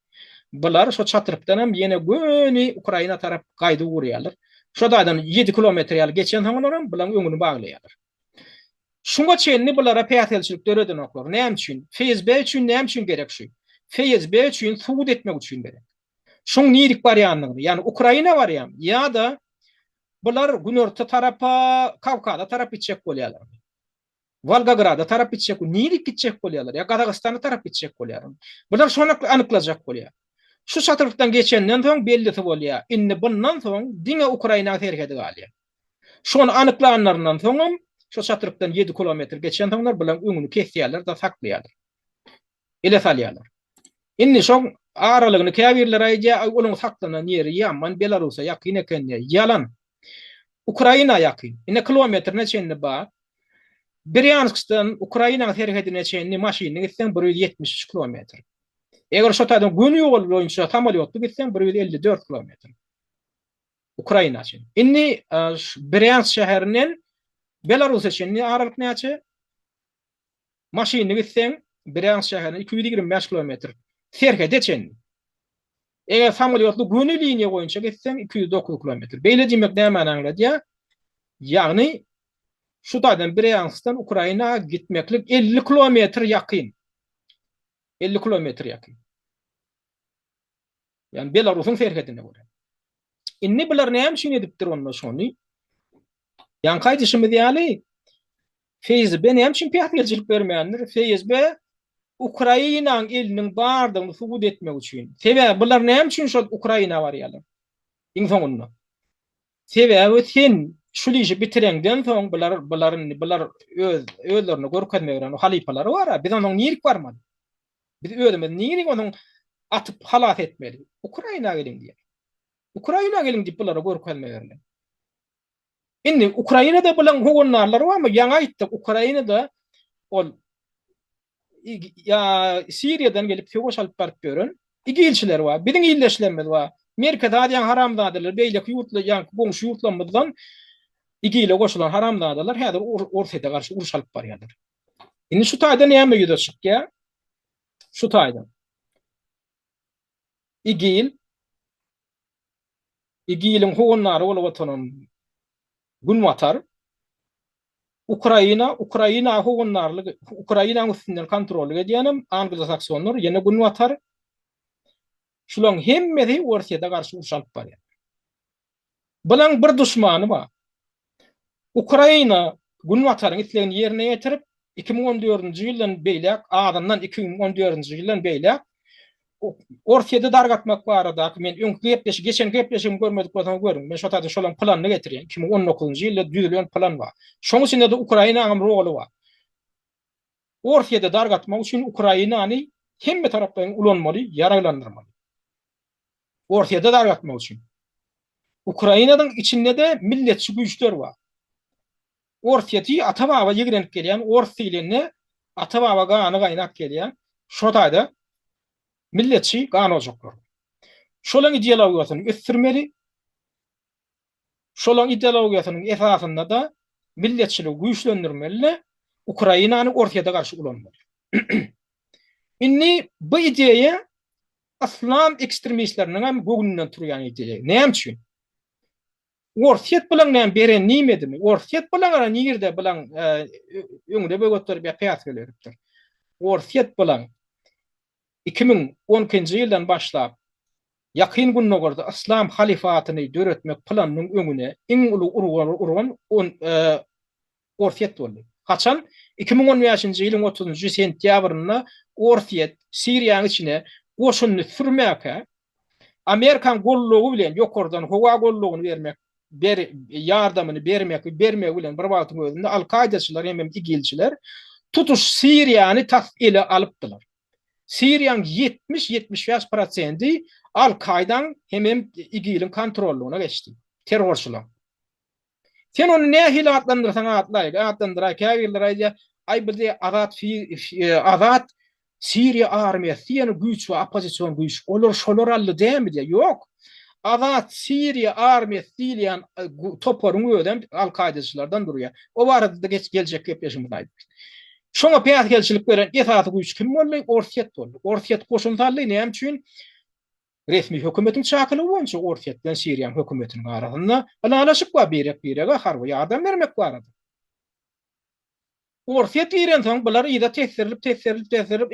Bular şo çatyrykdan hem ýene göni Ukraina tarap gaýdy gurýarlar. Şo daýdan 7 kilometr ýaly geçen soňlar hem bilen öňüni baglaýarlar. Şuňa çenli bulara päýtelçilik döredin oklar. Näme üçin? FSB üçin näme üçin gerek şu? FSB üçin suwut etmek üçin gerek. Şoň nirik barýanlygy, ýani Ukraina barýan, ýa-da bular günorta tarapa, Kavkada tarap gitjek bolýarlar. Volgograda tarap gitjek, nirik gitjek bolýarlar, ýa Gazagystana tarap gitjek bolýarlar. Bular şonu anyklajak bolýar. Şu çatyrykdan geçenden soň bellisi bolýar. Indi bundan soň diňe Ukraina terhedi galýar. Şonu anyklanlaryndan soň şu çatyrykdan 7 kilometr geçen soňlar bilen öňüni kesýärler da saklaýarlar. Ele salýarlar. Indi şoň aralygyny käbirler aýdýar, onuň saklanan ýeri ýaman Belarusa ýakyn ekendir. Ýalan. Ukraina ýakyn. Ine kilometr neçenli bar? Bryanskdan Ukraina terhedine çenli maşyny gitsen 173 kilometr. Eger şo taýdan gün ýol boýunça samolyotla gitsen 154 kilometr. Ukraina üçin. Indi Bryansk şäherinden Belarus üçin aralyk näçe? Maşyny gitsen Bryansk şäherine 225 kilometr. Terhede çenli. Eger samolyotla günü liniýa boýunça gitsen 209 kilometr. Beýle diýmek näme aňladýar? Ýagny şu taýdan Bryanskdan Ukraina gitmeklik 50 kilometr ýakyn. 50 kilometr ýakyn. Yani Belarusyň terhedine görä. Inni bular näme üçin edipdir onda şonu? Ýani gaýdyşymy diýäli. FSB näme üçin päýtelçilik bermeýändir? FSB Ukraina eliniň bardygyny suwut etmek üçin. Sebäbi bular näme üçin şo Ukraina barýarlar? Iň soňunda. Sebäbi sen şu işi bitirenden soň bular özlerini görkezmek bilen halipalary bar. Bizden soň nirik barmady. Biz ödemez nirik onuň atyp halat etmeli. Ukraina gelin diýär. Ukraina gelin diýip bulara görkezmek berler. Indi Ukrainada bilen hogonlarlar barmy? Ýa aýtdyk Ukrainada ol ya Siriýadan gelip söwüş alyp barıp görün. İgilçiler var. Birin illeşlenmedi var. Amerika'da diýen haramzadalar beýleki ýurtlaýan goňşy ýurtlanmadan igiyle goşulan haramzadalar häzir ortaýda garşy uruş alyp barýardyr. Indi şu taýda näme ýüze çykýar? Şu taýda. İgilin hogunlary bolup oturan Günwatar Ukraina hogunlarlygy Ukraina üstünden kontrol edýänem Anglo-Saksonlar ýene Günwatar şulaň hemmesi ortaýda garşy uruş alyp barýar. Bulan bir düşmany bar. Ukraina Günwataryň islegini ýerine ýetirip 2014-nji ýyldan beýlek, adamdan 2014-nji ýyldan beýlek ortaýda dargatmak barada men geçen gepleşim görmedik bolsam görün. Men şotadan şolan planyny getirýän. 2019-njy ýylda düzülen plan bar. Şoň içinde de Ukrainanyň roli bar. Ortaýda dargatmak üçin Ukrainany hemme tarapdan ulanmaly, ýaralandyrmaly. Ortaýda dargatmak üçin. Ukrainanyň içinde de milletçi güýçler bar. Ortaýda ata-baba ýigrenip gelýän ors dilini ata-baba gany gaýnap gelýän şotaýda milletçi gany oljaklar. Şolaň ideologiýasyny ösdürmeli. Şolaň ideologiýasynyň esasynda da milletçilik güýçlendirmeli, Ukrainany ortaýda garşy ulanmaly. Inni bu ideýa islam ekstremistleriniň hem göňünden turýan ideýa. Näme üçin? Ortaýet bilen näme beren nimedimi? Ortaýet bilen ara nirde bilen öňde bögötler bir piýat geleripdir. Ortaýet bilen 2010-njy ýyldan başlap ýakyn gününe gördi islam halifatyny döretmek planynyň öňüne iň uly urgan ortaýet boldy. Haçan 2015-nji ýylyň 30-njy sentýabrynda ortaýet Siriýanyň içine goşuny sürmäke Amerikan gollugy bilen ýokardan howa gollugyny bermek yardamını bermek bilen bir wagtyň özünde Al-Kaidaçylar hem igilçiler tutuş Siriýany tas'ile alypdylar. Siriýanyň 70-75% Al-Kaidaň hem igilin kontrolüne geçdi. Terrorçylar. Sen onu nähili adlandyrsaň adlandyra käbirler ay bildi azat Siriýa armiýasy ýene güýç we opposision güýç olar şolar aldy dämi diýe. Ýok. Azat Siriýa armiýasy diýilýän toparyň öýden Al-Kaidaçylardan durýar. O barada geljek gepleşim aýdyk. Şoňa peýatgelçilik beren esasy güýç kim boldy? Ortaýet boldy. Ortaýet goşunsaly näme üçin? Resmi hökümetiň çakyny boýunça Ortaýet bilen Siriýa hökümetiniň arasynda alalaşyp we berek-berege harby ýardam bermek barady. Ortaýet giren soň bular ýa-da tesirlip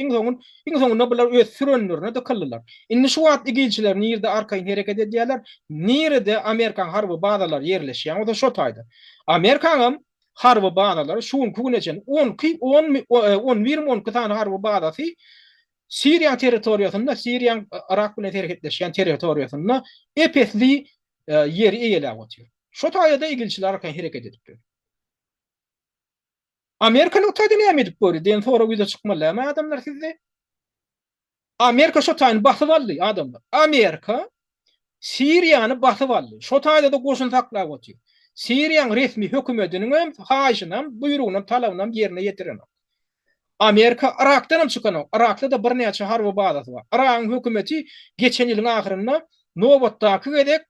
iň soňunda bular öz sürenlerine de kyldylar. Indi şu wagt igilçiler nirde arkaýyn hereket edýärler, nirde Amerikan harby bazalar ýerleşýän, o da şo taýda. Amerikanyň harby bazalary şuň küneçen 10 tane harby bazasy Siriýa territoriýasynda, Siriýa Irak bilen hereketleşýän territoriýasynda epesli ýeri eýelä otýar. Şo taýda igilçiler arkaýyn hereket edipdir. Amerikanyň taýda näme edip gördi? Den sonra güýde çykmaly adamlar sizde. Amerika şo taýny basyp aldy adamlar. Amerika Siriýany basyp aldy. Şo taýda da goşun taklap otýar. Siriýanyň resmi hökümetiniň hem haýyşynam, buýrugynyň talabynyň ýerine ýetiren. Amerika Irakdan hem çykan. Irakda da bir näçe harby bazasy bar. Irakyň hökümeti geçen ýylyň ahyrynda nowatdaky gedek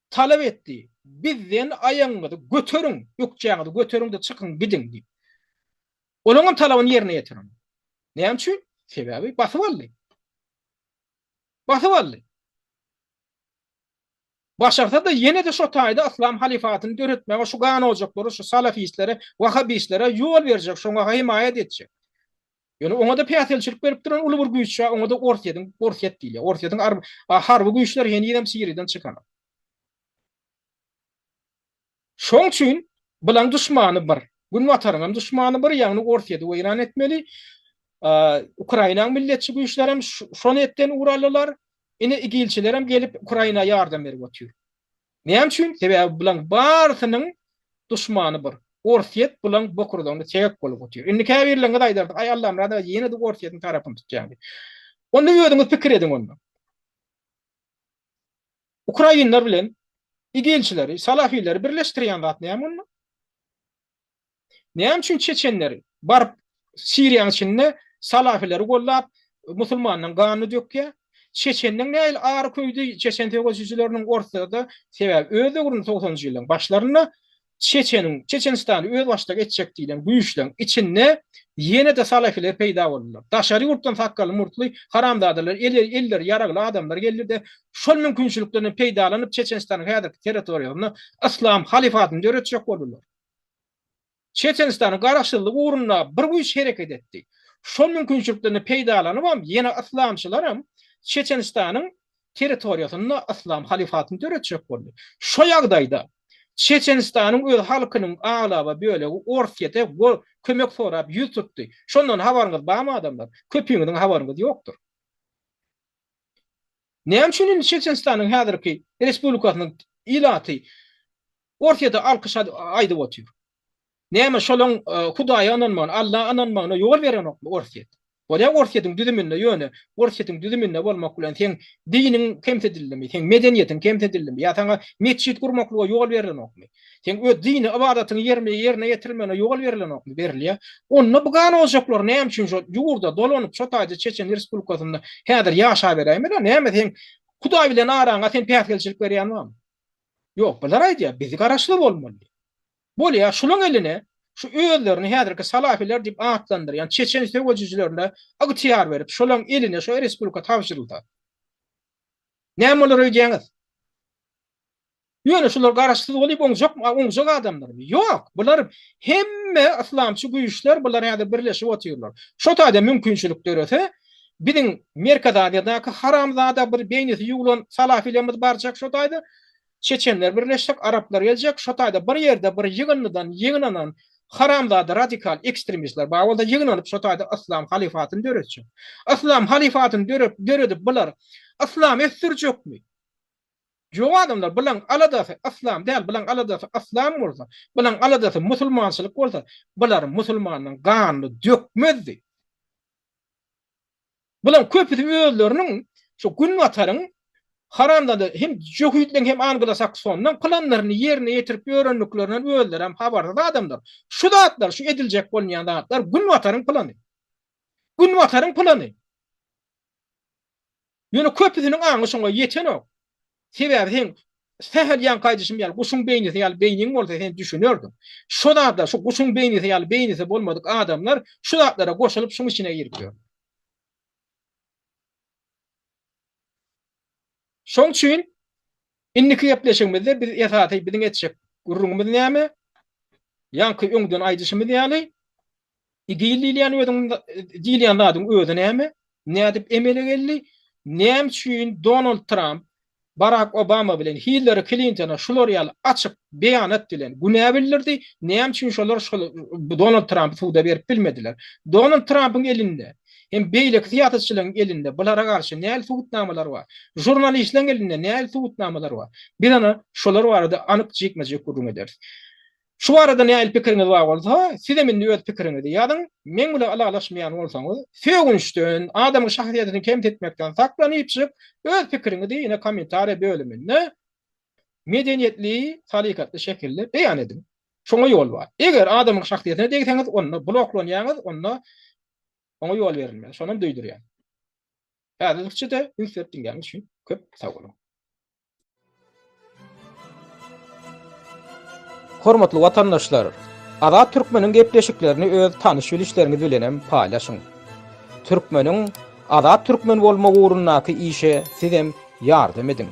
talap etdi. Bizden aýaňyňy götürüň, ýokjaňyzy götürüň de çykyn gidin diýip. Olaňyň talabyny ýerine ýetiren. Näme üçin? Sebebi basyp aldy. Başarsa da ýene de şo taýda islam halifatyny döretmäge şu gany oljaklary şu salafislere, wahhabislere ýol berjek, şoňa himayet etjek. Ýöne oňa da peýatgelçilik berip duran uly bir güýç, oňa da ortaýet diýilýär. Ortaýetyň harby güýçler ýene ýene Siriýadan çykan. Şoň üçin bilen düşmany bir, Günwataryň düşmany bir ýagny ortaýda weýran etmeli. Ukrainanyň milletçi güýçleri hem şonu etden uralylar. Ine igilçiler hem gelip Ukraina ýardam berip otýar. Näme üçin? Sebebi bilen barsynyň düşmany bir. Ortaýet bilen bokurdan çek bolup otýar. Indi käbirlerine de aýdardyk, ay Allah'ım rada ýene de ortaýetyň tarapyny tutýar. Onda ýödüňiz pikir ediň onda. Ukrainler bilen igilçileri, salafileri birleşdirýän zat näme onda? Näme üçin çeçenleri barıp Siriýanyň içinde salafileri gollap musulmanyň ganyny dökýär? Çeçenning näil ağır köýdi Çeçen tegoşçylarının ortada sebäp öýde gurun 90-njy ýylyň başlaryna Çeçenistany öz başda geçecek diýilen güýçleň içinde ýene de salafiler peýda boldular. Daşary ýurtdan takkaly murtly haramdadalar, eller ýaragly adamlar geldi şol mümkinçiliklerini peýdalanyp Çeçenistanyň häzirki territoriýasyny İslam halifatyny döretjek boldular. Çeçenistanyň garaşsyzlygy uğruna bir güýç hereket etdi. Şol mümkinçiliklerini peýdalanyp ýene islamçylar Çeçenistanyň territoriýasyny İslam halifatyny döretjek boldy. Şo ýagdaýda Çeçenistanyň öz halkynyň ağlaba bölegi Orfiýete kömek sorap ýüz tutdy. Şondan habaryňyz barmy adamlar? Köpüňiň habaryňyz ýokdur. Näme üçin Çeçenistanyň häzirki respublikasynyň ilaty Orfiýete alkyş aýdyp otýar? Näme şolaň Hudaýa ananmagyna, Allah ananmagyna ýol berenokmy Orfiýet? Bolýa Orfiýetiň düzüminde ýöne, Orfiýetiň düzüminde bolmak bilen sen diniň kemsedilmeli, sen medeniýetiň kemsedilmeli, ýa sana mesjid gurmaklyga ýol berilenokmy? Sen öz dini ibadatyny ýerine ýetirmene ýol berilenokmy? Berilýär. Onu bugan oljaklar näme üçin şo ýurda dolanyp şo taýda Çeçen respublikasynda häzir ýaşa berýärmi? Näme sen Hudaý bilen araňa sen päsgelçilik berýänmi? Ýok, bular aýdýar, bizi garaşly bolmaly. Bolýa şulaň eline şu öýlerini häzirki salafiler diýip atlandyrýan Çeçen tegoşçylarına agtyar berip şolaň eline şu respublika tapşyryldy. Näme bolar öýdýäňiz? Ýöne şular garaşsyz bolyp oňjak adamlar. Ýok, bular hemme islamçy güýçler bular ýa-da birleşip otyrlar. Şo taýda mümkinçilik dörese biziň Merkez Aziýadaky haramzada bir beýnisi ýulan salafilerimiz barjak şo taýda Çeçenler birleşik, Araplar gelecek, şo taýda bir ýerde bir ýygynanan haramzada radikal ekstremistler bagda ýygnanyp şo taýda İslam halifatyny döretjek. İslam halifatyny döredip bular İslam esirjekmi? Ýok adamlar bilen aladasy İslam däl, bilen aladasy İslam bolsa, bilen aladasy musulmançylyk bolsa, bular musulmanyň ganyny dökmezdi. Bilen köpüsi öýleriniň şu günwataryň haramda hem Jöhüdlen hem Anglo-Saksondan planlaryny ýerine ýetirip ýörenliklerinden öýler hem habardar adamlar. Şu zatlar, şu ediljek bolýan zatlar günwataryň plany. Günwataryň plany. Ýöne köpüsiniň aňy şoňa ýetenok. Sebäbi sen ýan gaýdyşym ýaly guşuň beýnisi ýaly beýniň bolsa sen düşünerdin. Şu zatlar, şu guşuň beýnisi ýaly beýnisi bolmadyk adamlar şu zatlara goşulyp şuň içine giripdir. Şoň üçin indiki ýepleşigimizde biz esaty biziň etjek gurrugymyz näme? Ýanky öňden aýdyşymyz ýaly igilliýän diýilýän zadyň özi näme? Nädip emele geldi? Näme üçin Donald Trump, Barack Obama bilen Hillary Clinton'a şular ýaly açyk beýan etdiler. Günä bildirdi. Näme üçin şolar Donald Trump suwda berip bilmediler. Donald Trump'yň elinde hem beýlik siýasatçylaryň elinde bulara garşy näil suwutnamalar bar? Jurnalistlerin elinde näil suwutnamalar bar? Bir ana şolar barada anyk jekmejek gurrun eder. Şu arada näil pikiriňiz bar bolsa, siz de meni öz pikiriňizi ýazyň. Men bilen alalaşmaýan bolsaňyz, söýgünçden, adamyň şahsiýetini kemtetmekden saklanyp çykyp, öz pikiriňizi ýene kommentariýa bölüminde medeniýetli, salikatly şekilde beýan edin. Şoňa ýol bar. Eger adamyň şahsiýetine degseňiz, onu bloklanýaňyz, ona ýol berilmez. Şonam döýdirýär. Häzirçe de ünsretdiňiz üçin köp sag bolun. Hormatly watandaşlar, Azat Türkmeniň gepleşiklerini öz tanyş bilişleriniz bilen paýlaşyň. Türkmeniň Azat Türkmen bolmagy ugrundaky işe sizem ýardam edin.